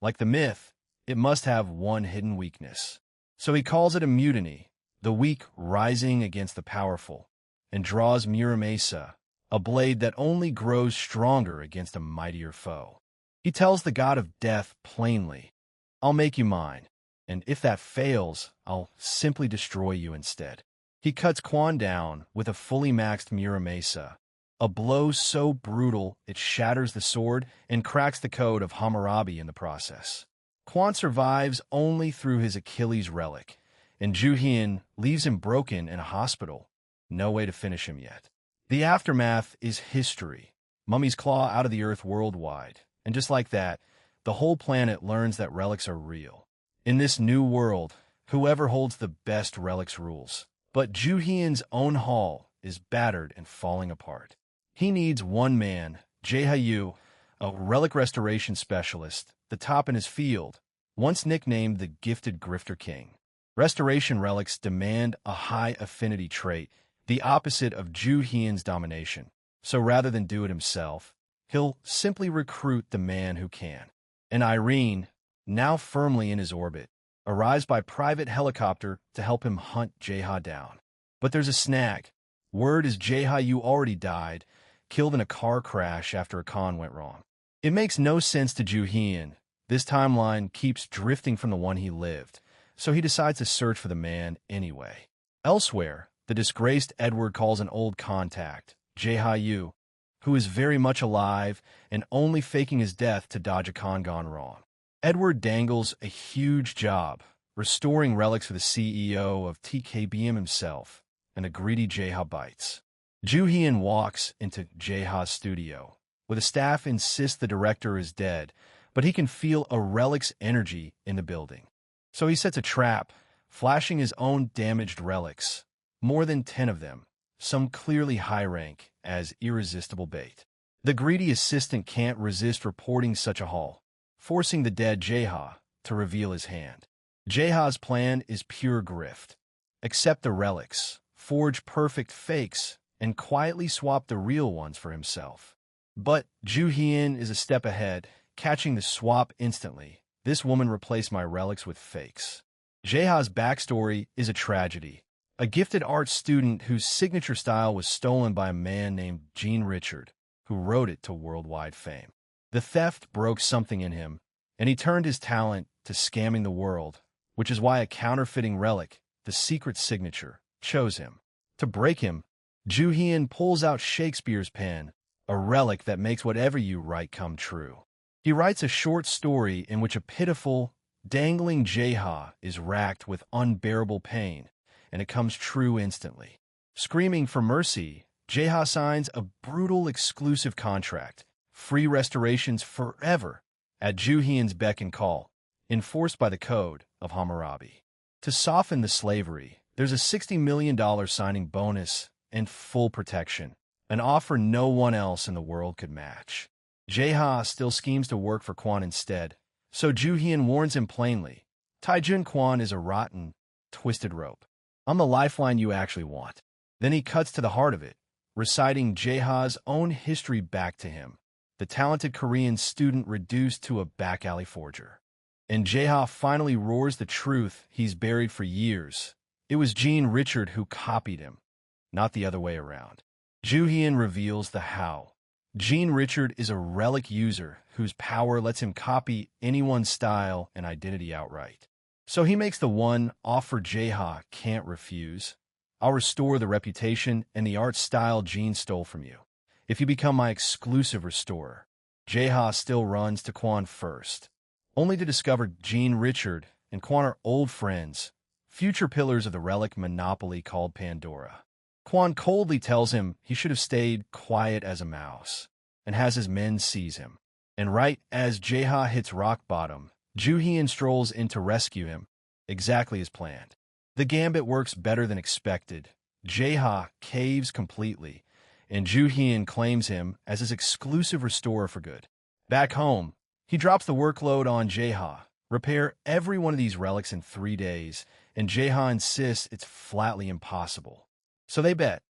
Like the myth, it must have one hidden weakness. So he calls it a mutiny, the weak rising against the powerful, and draws Muramasa, a blade that only grows stronger against a mightier foe. He tells the god of death plainly, "I'll make you mine, and if that fails, I'll simply destroy you instead." He cuts Kwon down with a fully maxed Muramasa, a blow so brutal it shatters the sword and cracks the code of Hammurabi in the process. Kwon survives only through his Achilles relic, and Joo-heon leaves him broken in a hospital. No way to finish him yet. The aftermath is history. Mummies claw out of the earth worldwide, and just like that, the whole planet learns that relics are real. In this new world, whoever holds the best relics rules. But Joo-heon's own hall is battered and falling apart. He needs one man, Jae-ha-yu, a relic restoration specialist, the top in his field, once nicknamed the Gifted Grifter King. Restoration relics demand a high affinity trait, the opposite of Joo-heon's domination. So rather than do it himself, he'll simply recruit the man who can. And Irene, now firmly in his orbit, arrives by private helicopter to help him hunt Jae-ha down. But there's a snag. Word is Jae-ha-yu already died, killed in a car crash after a con went wrong. It makes no sense to Joo-heon. This timeline keeps drifting from the one he lived, so he decides to search for the man anyway. Elsewhere, the disgraced Edward calls an old contact, Jae-ha-yu, who is very much alive and only faking his death to dodge a con gone wrong. Edward dangles a huge job, restoring relics for the CEO of TKBM himself, and a greedy Jae-ha bites. Joo-heon walks into Jae-ha's studio, where the staff insists the director is dead, but he can feel a relic's energy in the building. So he sets a trap, flashing his own damaged relics, more than 10 of them, some clearly high rank, as irresistible bait. The greedy assistant can't resist reporting such a haul, forcing the dead Jae-ha to reveal his hand. Jae-ha's plan is pure grift. Accept the relics, forge perfect fakes, and quietly swap the real ones for himself. But Joo-heon is a step ahead, catching the swap instantly. This woman replaced my relics with fakes. Jae-ha's backstory is a tragedy. A gifted art student whose signature style was stolen by a man named Gene Richard, who rode it to worldwide fame. The theft broke something in him, and he turned his talent to scamming the world, which is why a counterfeiting relic, the secret signature, chose him. To break him, Joo-heon pulls out Shakespeare's pen, a relic that makes whatever you write come true. He writes a short story in which a pitiful, dangling Jae-ha is racked with unbearable pain, and it comes true instantly. Screaming for mercy, Jae-ha signs a brutal exclusive contract, free restorations forever, at Joo-heon's beck and call, enforced by the code of Hammurabi. To soften the slavery, there's a $60 million signing bonus and full protection, an offer no one else in the world could match. Jae-ha still schemes to work for Kwon instead, so Joo-heon warns him plainly, Taejun Kwon is a rotten, twisted rope. I'm the lifeline you actually want. Then he cuts to the heart of it, reciting Jae-ha's own history back to him, the talented Korean student reduced to a back-alley forger. And Jae-ha finally roars the truth he's buried for years. It was Jean Richard who copied him, not the other way around. Joo-heon reveals the how. Jean Richard is a relic user whose power lets him copy anyone's style and identity outright. So he makes the one offer Jae-ha can't refuse. I'll restore the reputation and the art style Jean stole from you, if you become my exclusive restorer. Jae-ha still runs to Kwon first, only to discover Jean Richard and Kwon are old friends, future pillars of the relic monopoly called Pandora. Kwon coldly tells him he should have stayed quiet as a mouse, and has his men seize him. And right as Jae-ha hits rock bottom, Joo-heon strolls in to rescue him, exactly as planned. The gambit works better than expected. Jae-ha caves completely, and Joo-heon claims him as his exclusive restorer for good. Back home, he drops the workload on Jae-ha. Repair every one of these relics in 3 days, and Jae-ha insists it's flatly impossible. So they bet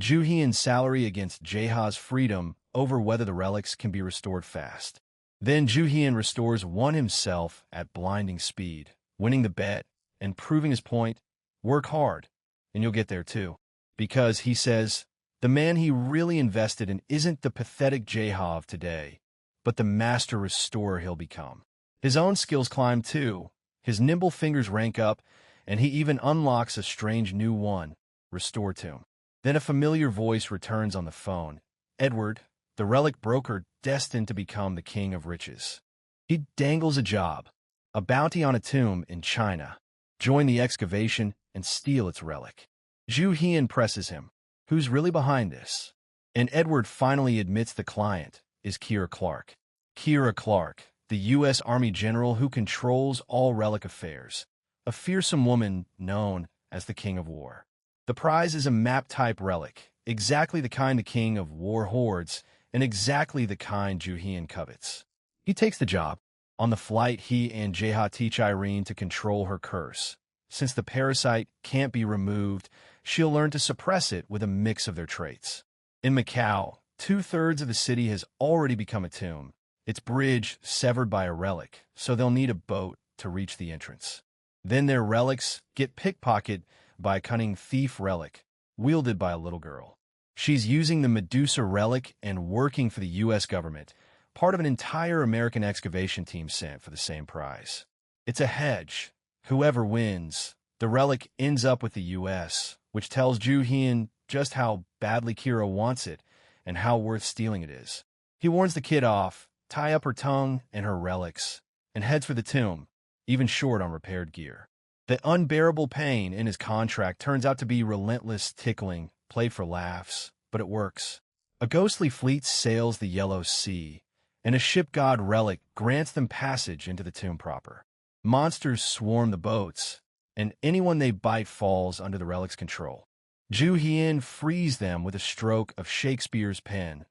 Joo-heon's salary against Jae-ha's freedom over whether the relics can be restored fast. Then Joo-heon restores one himself at blinding speed, winning the bet and proving his point. Work hard, and you'll get there too. Because, he says, the man he really invested in isn't the pathetic Jae-ha of today, but the master restorer he'll become. His own skills climb too. His nimble fingers rank up, and he even unlocks a strange new one, Restore Tomb. Then a familiar voice returns on the phone. Edward, the relic broker destined to become the king of riches. He dangles a job, a bounty on a tomb in China. Join the excavation and steal its relic. Joo-heon presses him. Who's really behind this? And Edward finally admits the client is Kira Clark. Kira Clark, the U.S. Army general who controls all relic affairs, a fearsome woman known as the King of War. The prize is a map-type relic, exactly the kind the King of War hoards, and exactly the kind Joo-heon covets. He takes the job. On the flight, he and Jae-ha teach Irene to control her curse. Since the parasite can't be removed, she'll learn to suppress it with a mix of their traits. In Macau, 2/3 of the city has already become a tomb, its bridge severed by a relic, so they'll need a boat to reach the entrance. Then their relics get pickpocketed by a cunning thief relic, wielded by a little girl. She's using the Medusa relic and working for the U.S. government, part of an entire American excavation team sent for the same prize. It's a hedge. Whoever wins, the relic ends up with the U.S., which tells Joo-heon just how badly Kira wants it and how worth stealing it is. He warns the kid off, tie up her tongue and her relics, and heads for the tomb, even short on repaired gear. The unbearable pain in his contract turns out to be relentless tickling, played for laughs, but it works. A ghostly fleet sails the Yellow Sea, and a ship god relic grants them passage into the tomb proper. Monsters swarm the boats, and anyone they bite falls under the relic's control. Joo-heon frees them with a stroke of Shakespeare's pen,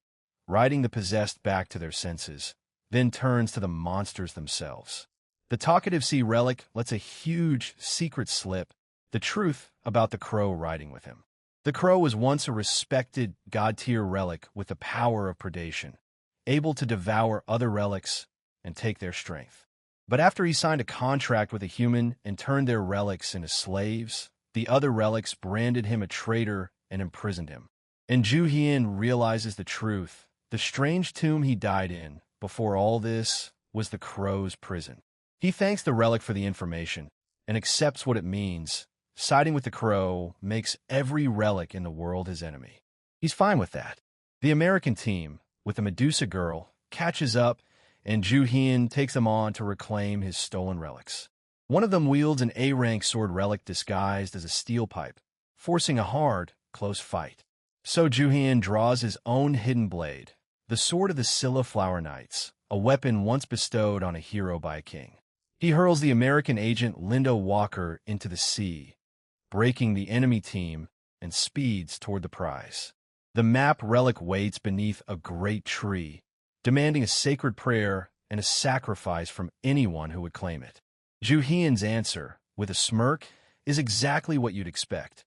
riding the possessed back to their senses, then turns to the monsters themselves. The talkative sea relic lets a huge secret slip, the truth about the crow riding with him. The crow was once a respected god-tier relic with the power of predation, able to devour other relics and take their strength. But after he signed a contract with a human and turned their relics into slaves, the other relics branded him a traitor and imprisoned him. And Joo-heon realizes the truth. The strange tomb he died in, before all this, was the Crow's prison. He thanks the relic for the information and accepts what it means. Siding with the Crow makes every relic in the world his enemy. He's fine with that. The American team, with the Medusa girl, catches up, and Joo-heon takes them on to reclaim his stolen relics. One of them wields an A-rank sword relic disguised as a steel pipe, forcing a hard, close fight. So Joo-heon draws his own hidden blade, the Sword of the Scylla Flower Knights, a weapon once bestowed on a hero by a king. He hurls the American agent Linda Walker into the sea, breaking the enemy team, and speeds toward the prize. The map relic waits beneath a great tree, demanding a sacred prayer and a sacrifice from anyone who would claim it. Joo-heon's answer, with a smirk, is exactly what you'd expect.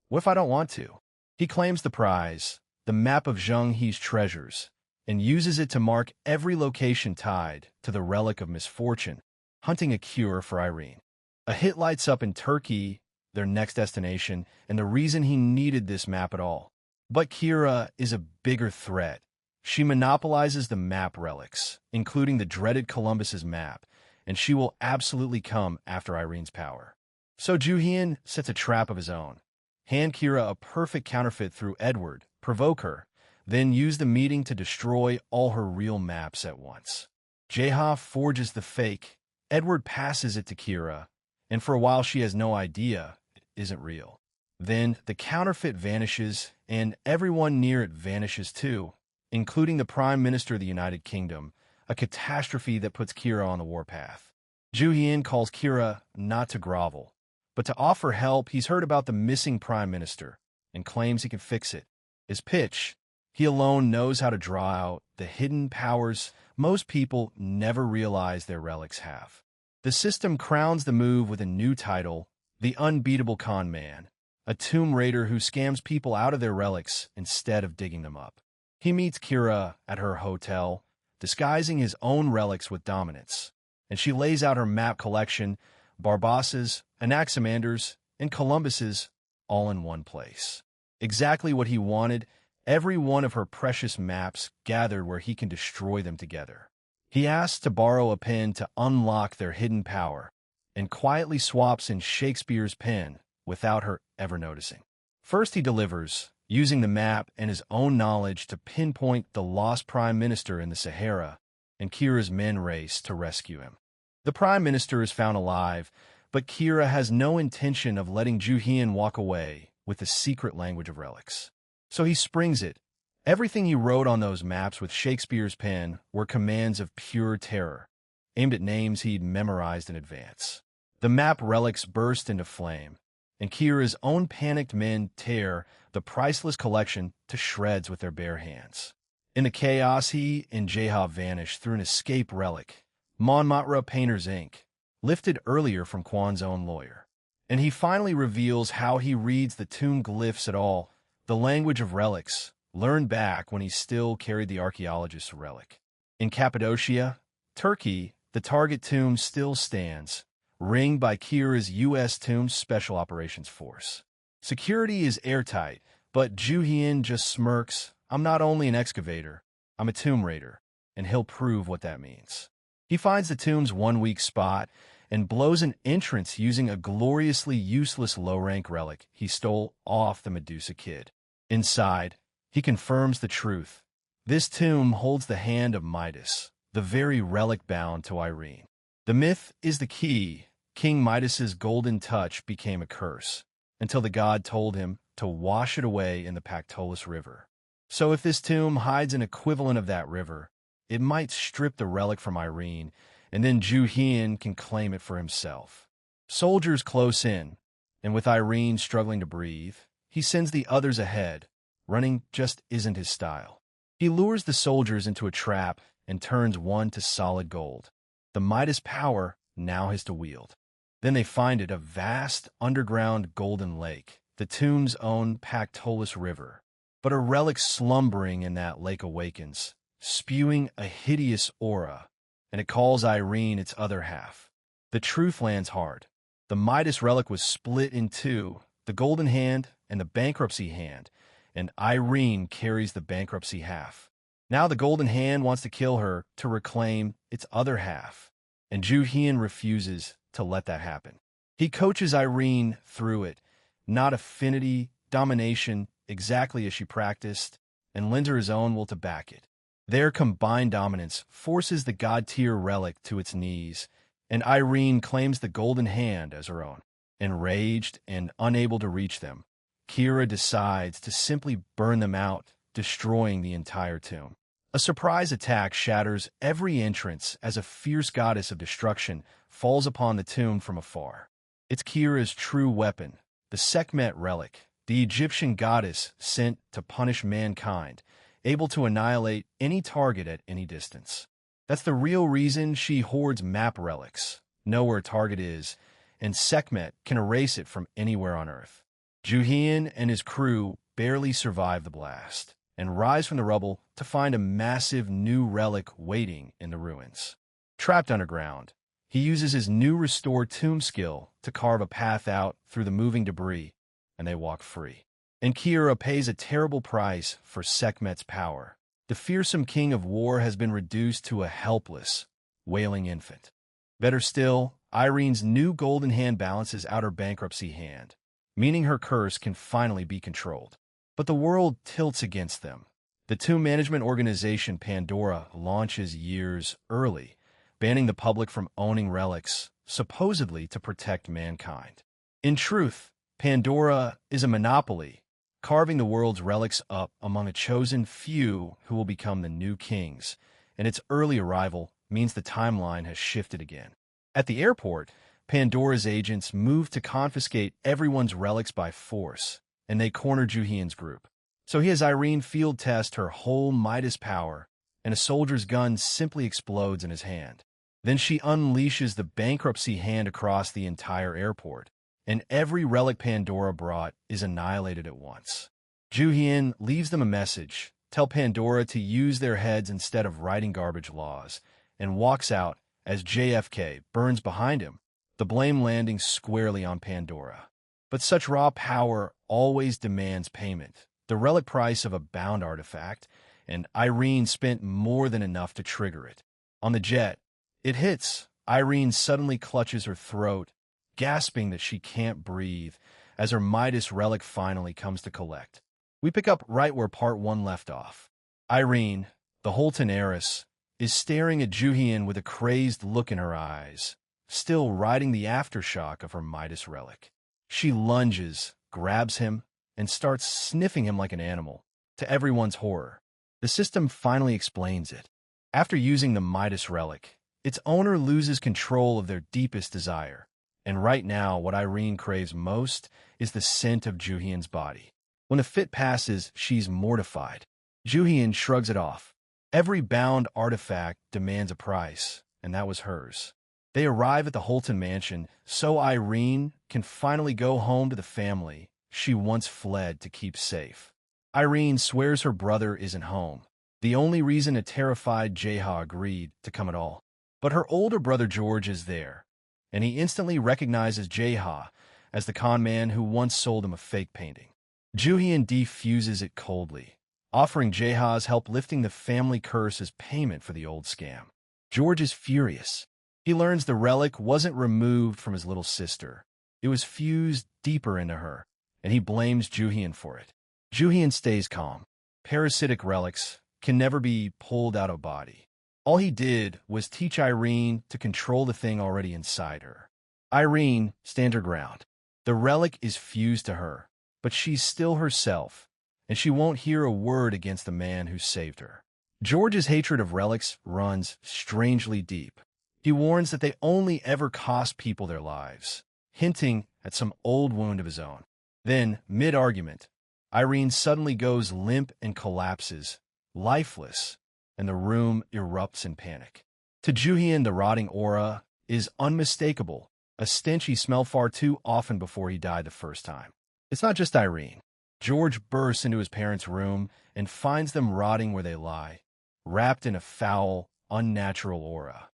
What if I don't want to? He claims the prize, the map of Jung-hee's treasures, and uses it to mark every location tied to the relic of misfortune, hunting a cure for Irene. A hit lights up in Turkey, their next destination, and the reason he needed this map at all. But Kira is a bigger threat. She monopolizes the map relics, including the dreaded Columbus's map, and she will absolutely come after Irene's power. So Joo-heon sets a trap of his own. Hand Kira a perfect counterfeit through Edward, provoke her, then use the meeting to destroy all her real maps at once. Jae-ha forges the fake. Edward passes it to Kira, and for a while she has no idea it isn't real. Then the counterfeit vanishes, and everyone near it vanishes too, including the Prime Minister of the United Kingdom, a catastrophe that puts Kira on the warpath. Joo-heon calls Kira not to grovel, but to offer help. He's heard about the missing Prime Minister and claims he can fix it. His pitch: he alone knows how to draw out the hidden powers most people never realize their relics have. The system crowns the move with a new title, the Unbeatable Con Man, a tomb raider who scams people out of their relics instead of digging them up. He meets Kira at her hotel, disguising his own relics with dominance, and she lays out her map collection, Barbassa's, Anaximander's, and Columbus's, all in one place. Exactly what he wanted. Every one of her precious maps gathered where he can destroy them together. He asks to borrow a pen to unlock their hidden power, and quietly swaps in Shakespeare's pen without her ever noticing. First he delivers, using the map and his own knowledge to pinpoint the lost Prime Minister in the Sahara, and Kira's men race to rescue him. The Prime Minister is found alive, but Kira has no intention of letting Joo-heon walk away with the secret language of relics. So he springs it. Everything he wrote on those maps with Shakespeare's pen were commands of pure terror, aimed at names he'd memorized in advance. The map relics burst into flame, and Kira's own panicked men tear the priceless collection to shreds with their bare hands. In the chaos, he and Jae-ha vanish through an escape relic, Montmartre Painter's ink, lifted earlier from Kwan's own lawyer. And he finally reveals how he reads the tomb glyphs at all, the language of relics, learned back when he still carried the archaeologist's relic. In Cappadocia, Turkey, the target tomb still stands, ringed by Kira's U.S. Tomb Special Operations Force. Security is airtight, but Joo-heon just smirks. I'm not only an excavator, I'm a tomb raider, and he'll prove what that means. He finds the tomb's one weak spot and blows an entrance using a gloriously useless low-rank relic he stole off the Medusa Kid. Inside, he confirms the truth. This tomb holds the hand of Midas, the very relic bound to Irene. The myth is the key. King Midas's golden touch became a curse, until the god told him to wash it away in the Pactolus River. So if this tomb hides an equivalent of that river, it might strip the relic from Irene, and then Joo-heon can claim it for himself. Soldiers close in, and with Irene struggling to breathe, he sends the others ahead. Running just isn't his style. He lures the soldiers into a trap and turns one to solid gold. The Midas power now has to wield. Then they find it, a vast underground golden lake, the tomb's own Pactolus River. But a relic slumbering in that lake awakens, spewing a hideous aura, and it calls Irene its other half. The truth lands hard. The Midas relic was split in two, the golden hand and the bankruptcy hand, and Irene carries the bankruptcy half. Now the Golden Hand wants to kill her to reclaim its other half, and Joo-heon refuses to let that happen. He coaches Irene through it, not affinity, domination, exactly as she practiced, and lends her his own will to back it. Their combined dominance forces the god-tier relic to its knees, and Irene claims the Golden Hand as her own. Enraged and unable to reach them, Kira decides to simply burn them out, destroying the entire tomb. A surprise attack shatters every entrance as a fierce goddess of destruction falls upon the tomb from afar. It's Kira's true weapon, the Sekhmet relic, the Egyptian goddess sent to punish mankind, able to annihilate any target at any distance. That's the real reason she hoards map relics, know where a target is, and Sekhmet can erase it from anywhere on Earth. Joo-heon and his crew barely survive the blast and rise from the rubble to find a massive new relic waiting in the ruins. Trapped underground, he uses his new restored tomb skill to carve a path out through the moving debris, and they walk free. And Kira pays a terrible price for Sekhmet's power. The fearsome king of war has been reduced to a helpless, wailing infant. Better still, Irene's new Golden Hand balances out her bankruptcy hand, meaning her curse can finally be controlled. But the world tilts against them. The tomb management organization Pandora launches years early, banning the public from owning relics, supposedly to protect mankind. In truth, Pandora is a monopoly, carving the world's relics up among a chosen few who will become the new kings, and its early arrival means the timeline has shifted again. At the airport, Pandora's agents move to confiscate everyone's relics by force, and they corner Joo-heon's group. So he has Irene field test her whole Midas power, and a soldier's gun simply explodes in his hand. Then she unleashes the bankruptcy hand across the entire airport, and every relic Pandora brought is annihilated at once. Joo-heon leaves them a message, tell Pandora to use their heads instead of writing garbage laws, and walks out as JFK burns behind him, the blame landing squarely on Pandora. But such raw power always demands payment, the relic price of a bound artifact, and Irene spent more than enough to trigger it. On the jet, it hits. Irene suddenly clutches her throat, gasping that she can't breathe, as her Midas relic finally comes to collect. We pick up right where part 1 left off. Irene, the Holton heiress, is staring at Joo-heon with a crazed look in her eyes, still riding the aftershock of her Midas relic. She lunges, grabs him, and starts sniffing him like an animal, to everyone's horror. The system finally explains it. After using the Midas relic, its owner loses control of their deepest desire. And right now, what Irene craves most is the scent of Joo-heon's body. When the fit passes, she's mortified. Joo-heon shrugs it off. Every bound artifact demands a price, and that was hers. They arrive at the Holton mansion so Irene can finally go home to the family she once fled to keep safe. Irene swears her brother isn't home, the only reason a terrified Jae-ha agreed to come at all. But her older brother George is there, and he instantly recognizes Jae-ha as the con man who once sold him a fake painting. Joo-heon defuses it coldly, offering Jae-ha's help lifting the family curse as payment for the old scam. George is furious. He learns the relic wasn't removed from his little sister. It was fused deeper into her, and he blames Joo-heon for it. Joo-heon stays calm. Parasitic relics can never be pulled out of body. All he did was teach Irene to control the thing already inside her. Irene stands her ground. The relic is fused to her, but she's still herself, and she won't hear a word against the man who saved her. George's hatred of relics runs strangely deep. He warns that they only ever cost people their lives, hinting at some old wound of his own. Then, mid-argument, Irene suddenly goes limp and collapses, lifeless, and the room erupts in panic. To Joo-heon, the rotting aura is unmistakable, a stench he smelled far too often before he died the first time. It's not just Irene. George bursts into his parents' room and finds them rotting where they lie, wrapped in a foul, unnatural aura.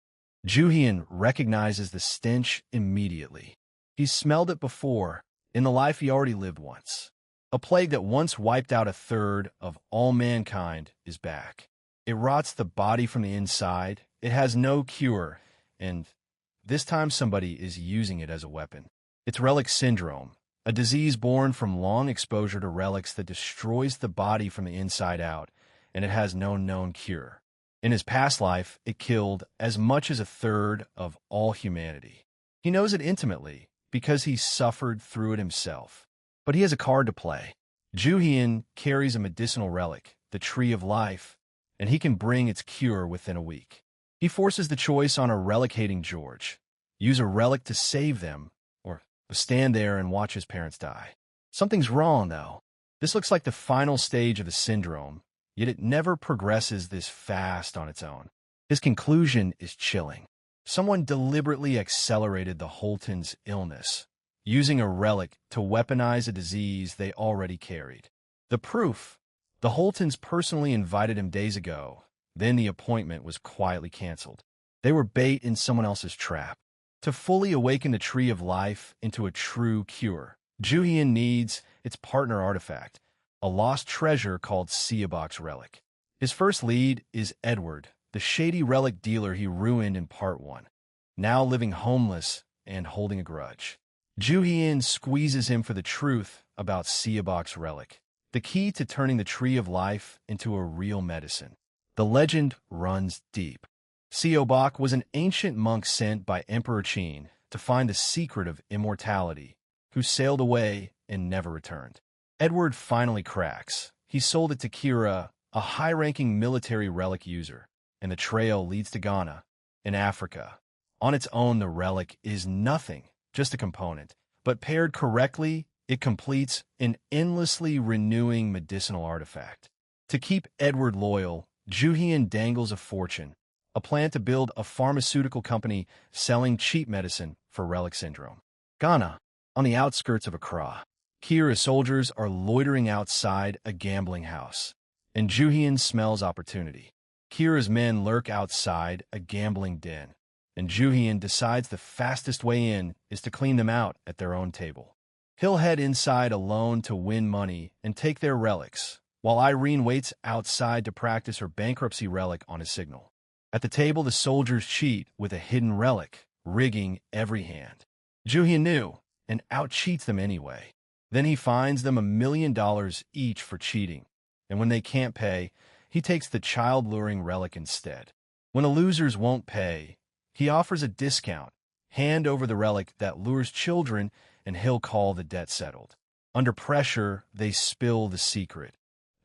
Joo-heon recognizes the stench immediately. He's smelled it before, in the life he already lived once. A plague that once wiped out a third of all mankind is back. It rots the body from the inside. It has no cure, and this time somebody is using it as a weapon. It's relic syndrome, a disease born from long exposure to relics that destroys the body from the inside out, and it has no known cure. In his past life, it killed as much as a third of all humanity. He knows it intimately because he suffered through it himself. But he has a card to play. Joo-heon carries a medicinal relic, the Tree of Life, and he can bring its cure within a week. He forces the choice on a relic-hating George. Use a relic to save them, or stand there and watch his parents die. Something's wrong, though. This looks like the final stage of the syndrome, yet it never progresses this fast on its own. His conclusion is chilling. Someone deliberately accelerated the Holtons' illness, using a relic to weaponize a disease they already carried. The proof: the Holtons personally invited him days ago, then the appointment was quietly canceled. They were bait in someone else's trap. To fully awaken the Tree of Life into a true cure, Joo-heon needs its partner artifact, a lost treasure called Seobok's relic. His first lead is Edward, the shady relic dealer he ruined in Part 1, now living homeless and holding a grudge. Joo-heon squeezes him for the truth about Seobok's relic, the key to turning the Tree of Life into a real medicine. The legend runs deep. Seobok was an ancient monk sent by Emperor Qin to find the secret of immortality, who sailed away and never returned. Edward finally cracks. He sold it to Kira, a high-ranking military relic user, and the trail leads to Ghana, in Africa. On its own, the relic is nothing, just a component, but paired correctly, it completes an endlessly renewing medicinal artifact. To keep Edward loyal, Joo-heon dangles a fortune, a plan to build a pharmaceutical company selling cheap medicine for relic syndrome. Ghana, on the outskirts of Accra. Kira's soldiers are loitering outside a gambling house, and Joo-heon smells opportunity. Kira's men lurk outside a gambling den, and Joo-heon decides the fastest way in is to clean them out at their own table. He'll head inside alone to win money and take their relics, while Irene waits outside to practice her bankruptcy relic on his signal. At the table, the soldiers cheat with a hidden relic, rigging every hand. Joo-heon knew, and out-cheats them anyway. Then he fines them $1 million each for cheating, and when they can't pay, he takes the child-luring relic instead. When the losers won't pay, he offers a discount, hand over the relic that lures children, and he'll call the debt settled. Under pressure, they spill the secret,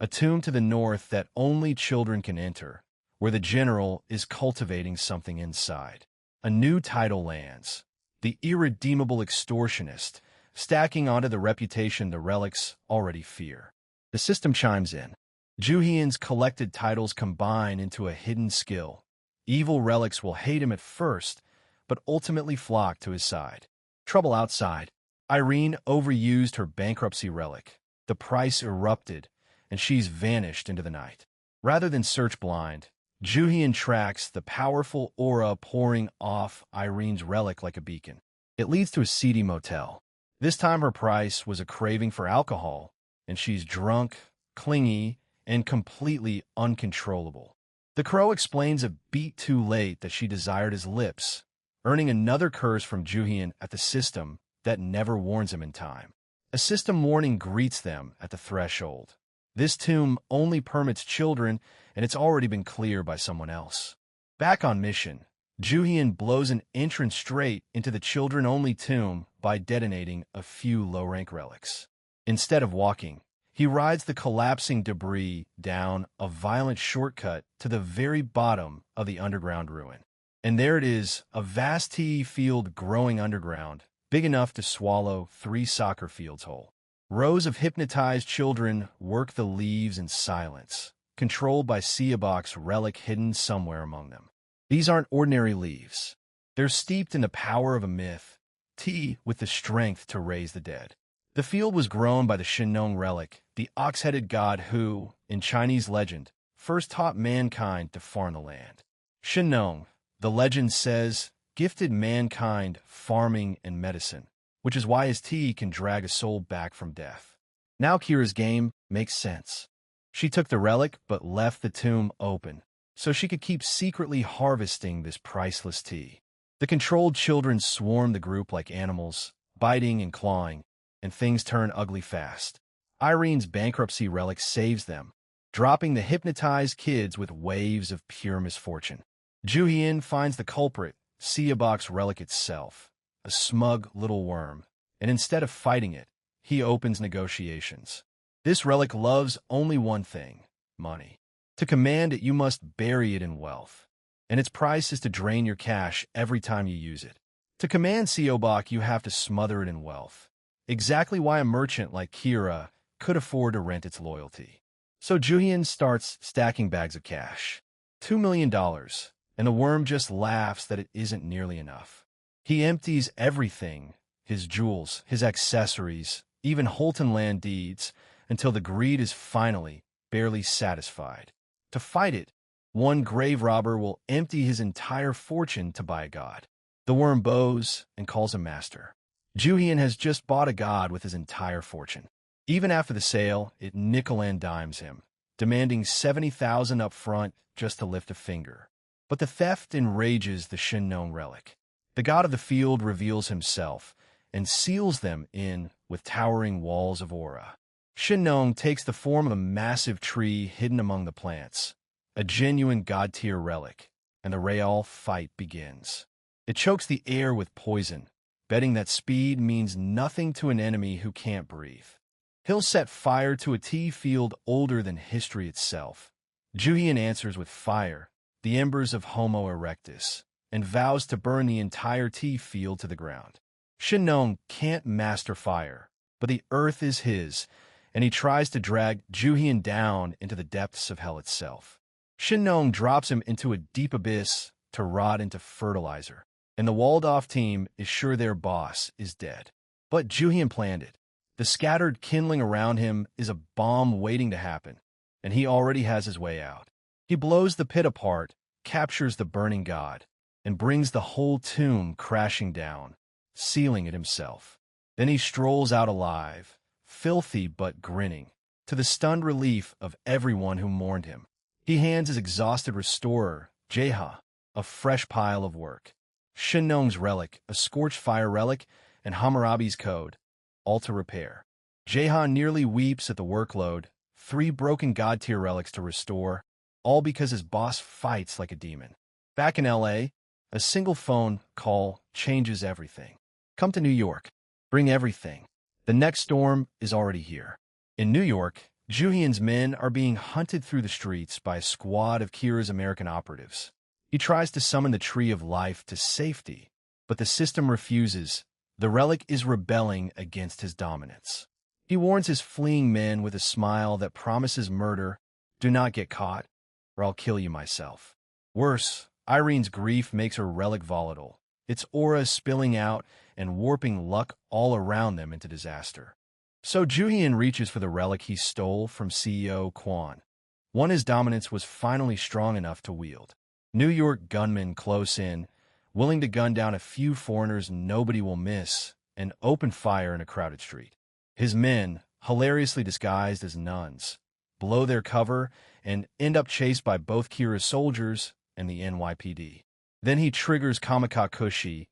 a tomb to the north that only children can enter, where the general is cultivating something inside. A new title lands, the irredeemable extortionist, stacking onto the reputation the relics already fear. The system chimes in. Joo-heon's collected titles combine into a hidden skill. Evil relics will hate him at first, but ultimately flock to his side. Trouble outside. Irene overused her bankruptcy relic. The price erupted, and she's vanished into the night. Rather than search blind, Joo-heon tracks the powerful aura pouring off Irene's relic like a beacon. It leads to a seedy motel. This time her price was a craving for alcohol, and she's drunk, clingy, and completely uncontrollable. The crow explains a beat too late that she desired his lips, earning another curse from Joo-heon at the system that never warns him in time. A system warning greets them at the threshold. This tomb only permits children, and it's already been cleared by someone else. Back on mission, Joo-heon blows an entrance straight into the children-only tomb by detonating a few low-rank relics. Instead of walking, he rides the collapsing debris down a violent shortcut to the very bottom of the underground ruin. And there it is, a vast tea field growing underground, big enough to swallow 3 soccer fields whole. Rows of hypnotized children work the leaves in silence, controlled by Seobok's relic hidden somewhere among them. These aren't ordinary leaves. They're steeped in the power of a myth, tea with the strength to raise the dead. The field was grown by the Shinnong relic, the ox-headed god who, in Chinese legend, first taught mankind to farm the land. Shinnong, the legend says, gifted mankind farming and medicine, which is why his tea can drag a soul back from death. Now Kira's game makes sense. She took the relic but left the tomb open, so she could keep secretly harvesting this priceless tea. The controlled children swarmed the group like animals, biting and clawing, and things turn ugly fast. Irene's bankruptcy relic saves them, dropping the hypnotized kids with waves of pure misfortune. Joo-heon finds the culprit, Seobok's relic itself, a smug little worm, and instead of fighting it, he opens negotiations. This relic loves only one thing: money. To command it, you must bury it in wealth, and its price is to drain your cash every time you use it. To command Seobok, you have to smother it in wealth. Exactly why a merchant like Kira could afford to rent its loyalty. So Joo-heon starts stacking bags of cash. $2 million, and the worm just laughs that it isn't nearly enough. He empties everything, his jewels, his accessories, even Holton land deeds, until the greed is finally barely satisfied. To fight it, one grave robber will empty his entire fortune to buy a god. The worm bows and calls him master. Joo-heon has just bought a god with his entire fortune. Even after the sale, it nickel and dimes him, demanding $70,000 up front just to lift a finger. But the theft enrages the Shin-known relic. The god of the field reveals himself and seals them in with towering walls of aura. Shin-known takes the form of a massive tree hidden among the plants, a genuine god-tier relic, and the real fight begins. It chokes the air with poison, betting that speed means nothing to an enemy who can't breathe. He'll set fire to a tea field older than history itself. Joo-heon answers with fire, the embers of Homo erectus, and vows to burn the entire tea field to the ground. Shin-known can't master fire, but the earth is his, and he tries to drag Joo-heon down into the depths of hell itself. Shin-known drops him into a deep abyss to rot into fertilizer, and the walled-off team is sure their boss is dead. But Joo-heon planned it. The scattered kindling around him is a bomb waiting to happen, and he already has his way out. He blows the pit apart, captures the burning god, and brings the whole tomb crashing down, sealing it himself. Then he strolls out alive, filthy but grinning, to the stunned relief of everyone who mourned him. He hands his exhausted restorer, Jae-ha, a fresh pile of work. Shin-known's relic, a scorched fire relic, and Hammurabi's code, all to repair. Jae-ha nearly weeps at the workload, 3 broken god-tier relics to restore, all because his boss fights like a demon. Back in LA, a single phone call changes everything. Come to New York. Bring everything. The next storm is already here. In New York, Joo-heon's men are being hunted through the streets by a squad of Kira's American operatives. He tries to summon the Tree of Life to safety, but the system refuses. The relic is rebelling against his dominance. He warns his fleeing men with a smile that promises murder. Do not get caught, or I'll kill you myself. Worse, Irene's grief makes her relic volatile, its aura spilling out and warping luck all around them into disaster. So Joo-heon reaches for the relic he stole from CEO Kwon, one his dominance was finally strong enough to wield. New York gunmen close in, willing to gun down a few foreigners nobody will miss, and open fire in a crowded street. His men, hilariously disguised as nuns, blow their cover and end up chased by both Kira's soldiers and the NYPD. Then he triggers Kamikakushi,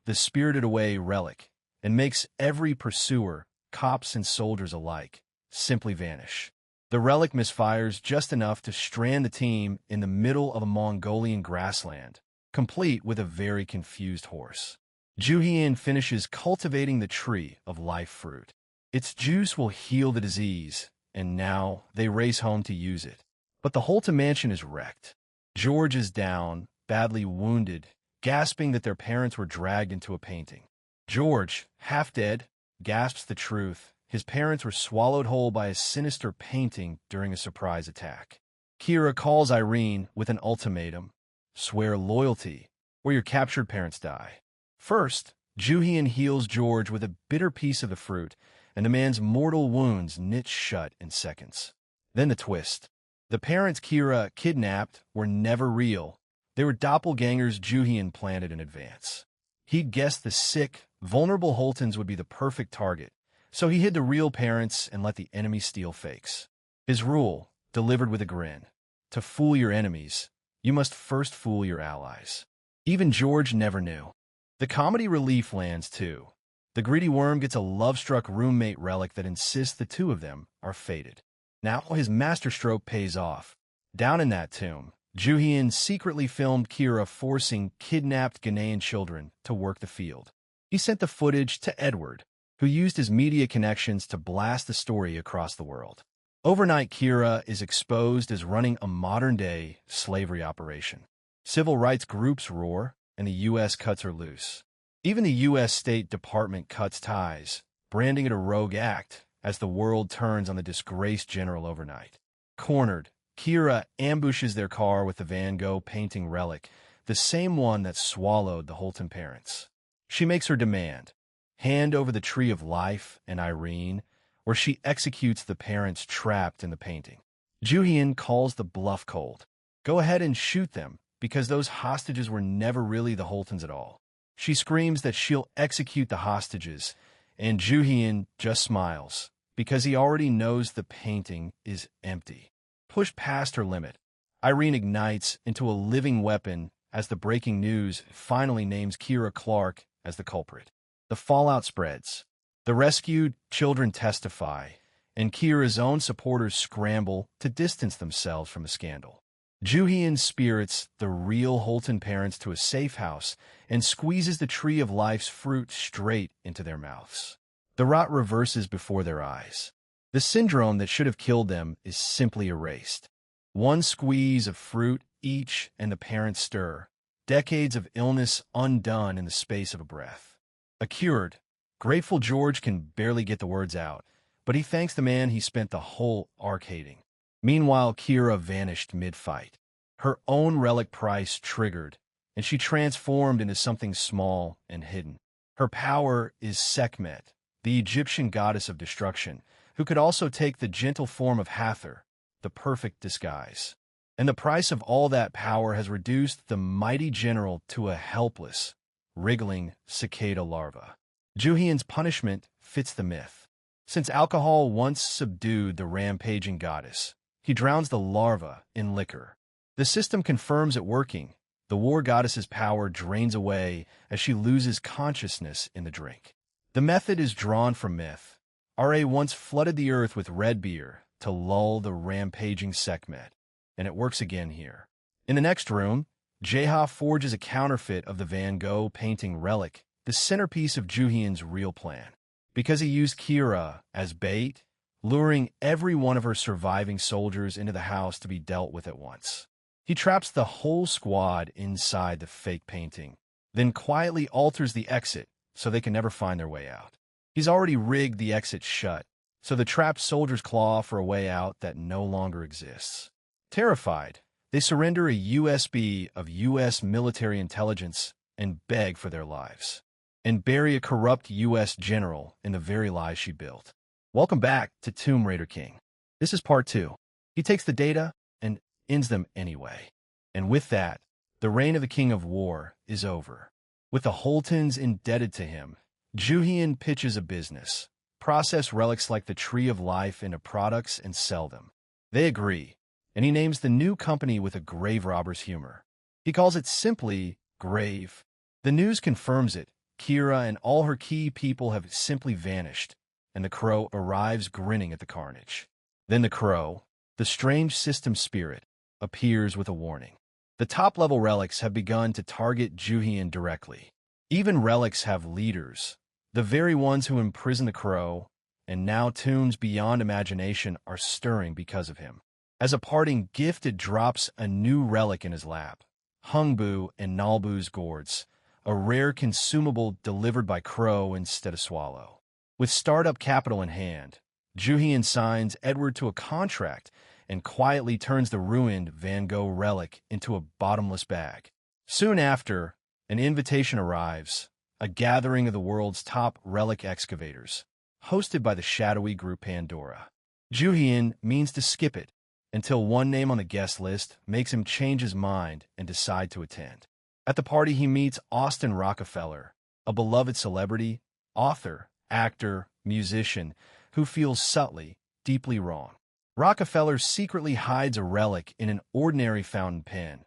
the spirited away relic, and makes every pursuer, cops and soldiers alike, simply vanish. The relic misfires just enough to strand the team in the middle of a Mongolian grassland, complete with a very confused horse. Joo-heon finishes cultivating the Tree of Life fruit. Its juice will heal the disease, and now they race home to use it. But the Holta mansion is wrecked. George is down, badly wounded, gasping that their parents were dragged into a painting. George, half dead, gasps the truth. His parents were swallowed whole by a sinister painting during a surprise attack. Kira calls Irene with an ultimatum. Swear loyalty, or your captured parents die. First, Joo-heon heals George with a bitter piece of the fruit, and the man's mortal wounds knit shut in seconds. Then the twist. The parents Kira kidnapped were never real. They were doppelgangers Joo-heon planted in advance. He'd guessed the sick, vulnerable Holtons would be the perfect target, so he hid the real parents and let the enemy steal fakes. His rule, delivered with a grin. To fool your enemies, you must first fool your allies. Even George never knew. The comedy relief lands, too. The greedy worm gets a love-struck roommate relic that insists the two of them are fated. Now his masterstroke pays off. Down in that tomb, Joo-heon secretly filmed Kira forcing kidnapped Ghanaian children to work the field. He sent the footage to Edward, who used his media connections to blast the story across the world. Overnight, Kira is exposed as running a modern-day slavery operation. Civil rights groups roar, and the U.S. cuts her loose. Even the U.S. State Department cuts ties, branding it a rogue act as the world turns on the disgraced general overnight. Cornered, Kira ambushes their car with the Van Gogh painting relic, the same one that swallowed the Holton parents. She makes her demand: hand over the Tree of Life and Irene, where she executes the parents trapped in the painting. Joo-heon calls the bluff cold. Go ahead and shoot them, because those hostages were never really the Holtons at all. She screams that she'll execute the hostages, and Joo-heon just smiles, because he already knows the painting is empty. Pushed past her limit, Irene ignites into a living weapon as the breaking news finally names Kira Clark as the culprit. The fallout spreads. The rescued children testify, and Kira's own supporters scramble to distance themselves from the scandal. Joo-heon spirits the real Holton parents to a safe house and squeezes the Tree of Life's fruit straight into their mouths. The rot reverses before their eyes. The syndrome that should have killed them is simply erased. One squeeze of fruit each and the parents stir, decades of illness undone in the space of a breath. A cured, grateful George can barely get the words out, but he thanks the man he spent the whole arc hating. Meanwhile, Kira vanished mid-fight. Her own relic price triggered, and she transformed into something small and hidden. Her power is Sekhmet, the Egyptian goddess of destruction, who could also take the gentle form of Hathor, the perfect disguise. And the price of all that power has reduced the mighty general to a helpless, wriggling cicada larva. Joo-heon's punishment fits the myth. Since alcohol once subdued the rampaging goddess, he drowns the larva in liquor. The system confirms it working. The war goddess's power drains away as she loses consciousness in the drink. The method is drawn from myth. Ra once flooded the earth with red beer to lull the rampaging Sekhmet, and it works again here. In the next room, Jae-ha forges a counterfeit of the Van Gogh painting relic, the centerpiece of Joo-heon's real plan. Because he used Kira as bait, luring every one of her surviving soldiers into the house to be dealt with at once. He traps the whole squad inside the fake painting, then quietly alters the exit so they can never find their way out. He's already rigged the exit shut, so the trapped soldiers claw for a way out that no longer exists. Terrified, they surrender a USB of U.S. military intelligence and beg for their lives, and bury a corrupt U.S. general in the very lies she built. Welcome back to Tomb Raider King. This is part 2. He takes the data and ends them anyway. And with that, the reign of the King of War is over. With the Holtons indebted to him, Joo-heon pitches a business: process relics like the Tree of Life into products and sell them. They agree, and he names the new company with a grave robber's humor. He calls it simply Grave. The news confirms it. Kira and all her key people have simply vanished, and the Crow arrives grinning at the carnage. Then the Crow, the strange system spirit, appears with a warning. The top-level relics have begun to target Joo-heon directly. Even relics have leaders, the very ones who imprison the Crow, and now tunes beyond imagination are stirring because of him. As a parting gift, it drops a new relic in his lap: Hungbu and Nalbu's gourds, a rare consumable delivered by Crow instead of Swallow. With startup capital in hand, Joo-heon signs Edward to a contract and quietly turns the ruined Van Gogh relic into a bottomless bag. Soon after, an invitation arrives, a gathering of the world's top relic excavators, hosted by the shadowy group Pandora. Joo-heon means to skip it, until one name on the guest list makes him change his mind and decide to attend. At the party, he meets Austin Rockefeller, a beloved celebrity, author, actor, musician, who feels subtly, deeply wrong. Rockefeller secretly hides a relic in an ordinary fountain pen,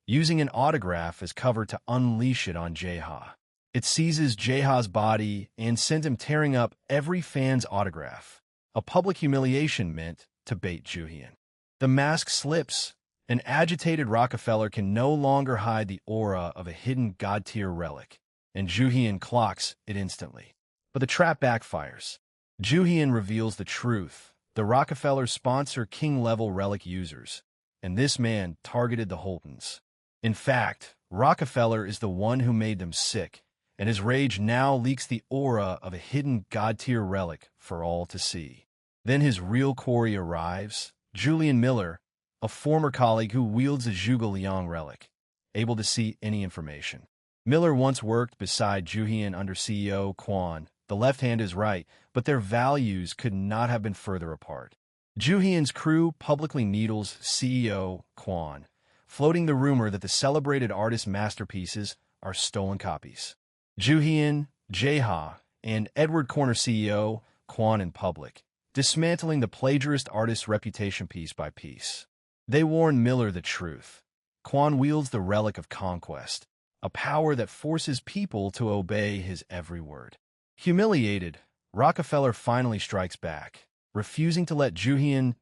using an autograph as cover to unleash it on Jae-ha. It seizes Jae-ha's body and sends him tearing up every fan's autograph, a public humiliation meant to bait Joo-heon. The mask slips. An agitated Rockefeller can no longer hide the aura of a hidden god-tier relic, and Joo-heon clocks it instantly. But the trap backfires. Joo-heon reveals the truth. The Rockefellers sponsor king-level relic users, and this man targeted the Holtons. In fact, Rockefeller is the one who made them sick, and his rage now leaks the aura of a hidden god-tier relic for all to see. Then his real quarry arrives, Julian Miller, a former colleague who wields a Zhuge Liang relic, able to see any information. Miller once worked beside Joo-heon under CEO Kwon. The left hand is right, but their values could not have been further apart. Joo-heon's crew publicly needles CEO Kwon, floating the rumor that the celebrated artist's masterpieces are stolen copies. Joo-heon, Jae-ha, and Edward corner CEO Kwon in public, dismantling the plagiarist artist's reputation piece by piece. They warn Miller the truth. Kwon wields the relic of conquest, a power that forces people to obey his every word. Humiliated, Rockefeller finally strikes back, refusing to let Joo-heon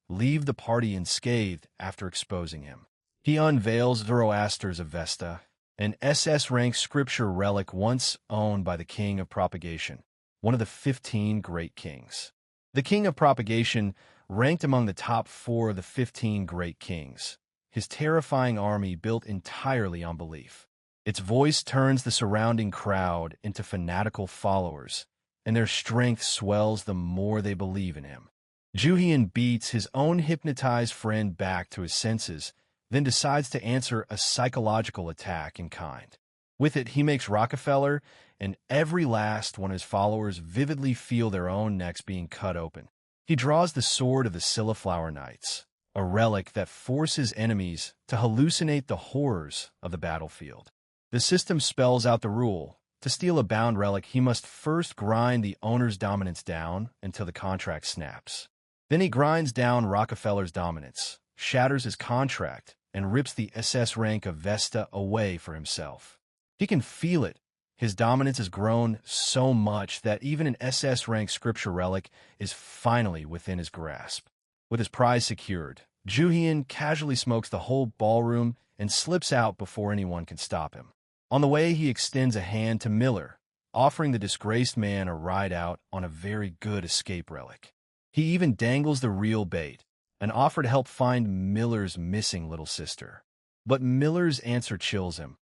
leave the party unscathed after exposing him. He unveils Zoroaster's Avesta, an SS-rank scripture relic once owned by the King of Propagation, one of the 15 great kings. The King of Propagation ranked among the top 4 of the 15 great kings, his terrifying army built entirely on belief. Its voice turns the surrounding crowd into fanatical followers, and their strength swells the more they believe in him. Joo-heon beats his own hypnotized friend back to his senses, then decides to answer a psychological attack in kind. With it, he makes Rockefeller and every last one of his followers vividly feel their own necks being cut open. He draws the sword of the Scilla Knights, a relic that forces enemies to hallucinate the horrors of the battlefield. The system spells out the rule. To steal a bound relic, he must first grind the owner's dominance down until the contract snaps. Then he grinds down Rockefeller's dominance, shatters his contract, and rips the SS rank of Vesta away for himself. He can feel it. His dominance has grown so much that even an SS rank scripture relic is finally within his grasp. With his prize secured, Joo-heon casually smokes the whole ballroom and slips out before anyone can stop him. On the way, he extends a hand to Miller, offering the disgraced man a ride out on a very good escape relic. He even dangles the real bait, an offer to help find Miller's missing little sister. But Miller's answer chills him.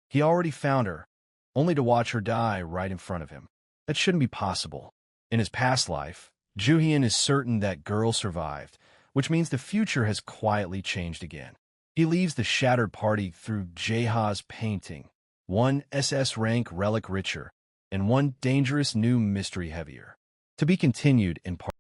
He already found her, only to watch her die right in front of him. That shouldn't be possible. In his past life, Joo-heon is certain that girl survived, which means the future has quietly changed again. He leaves the shattered party through Jae-ha's painting, one SS rank relic richer, and one dangerous new mystery heavier. To be continued in part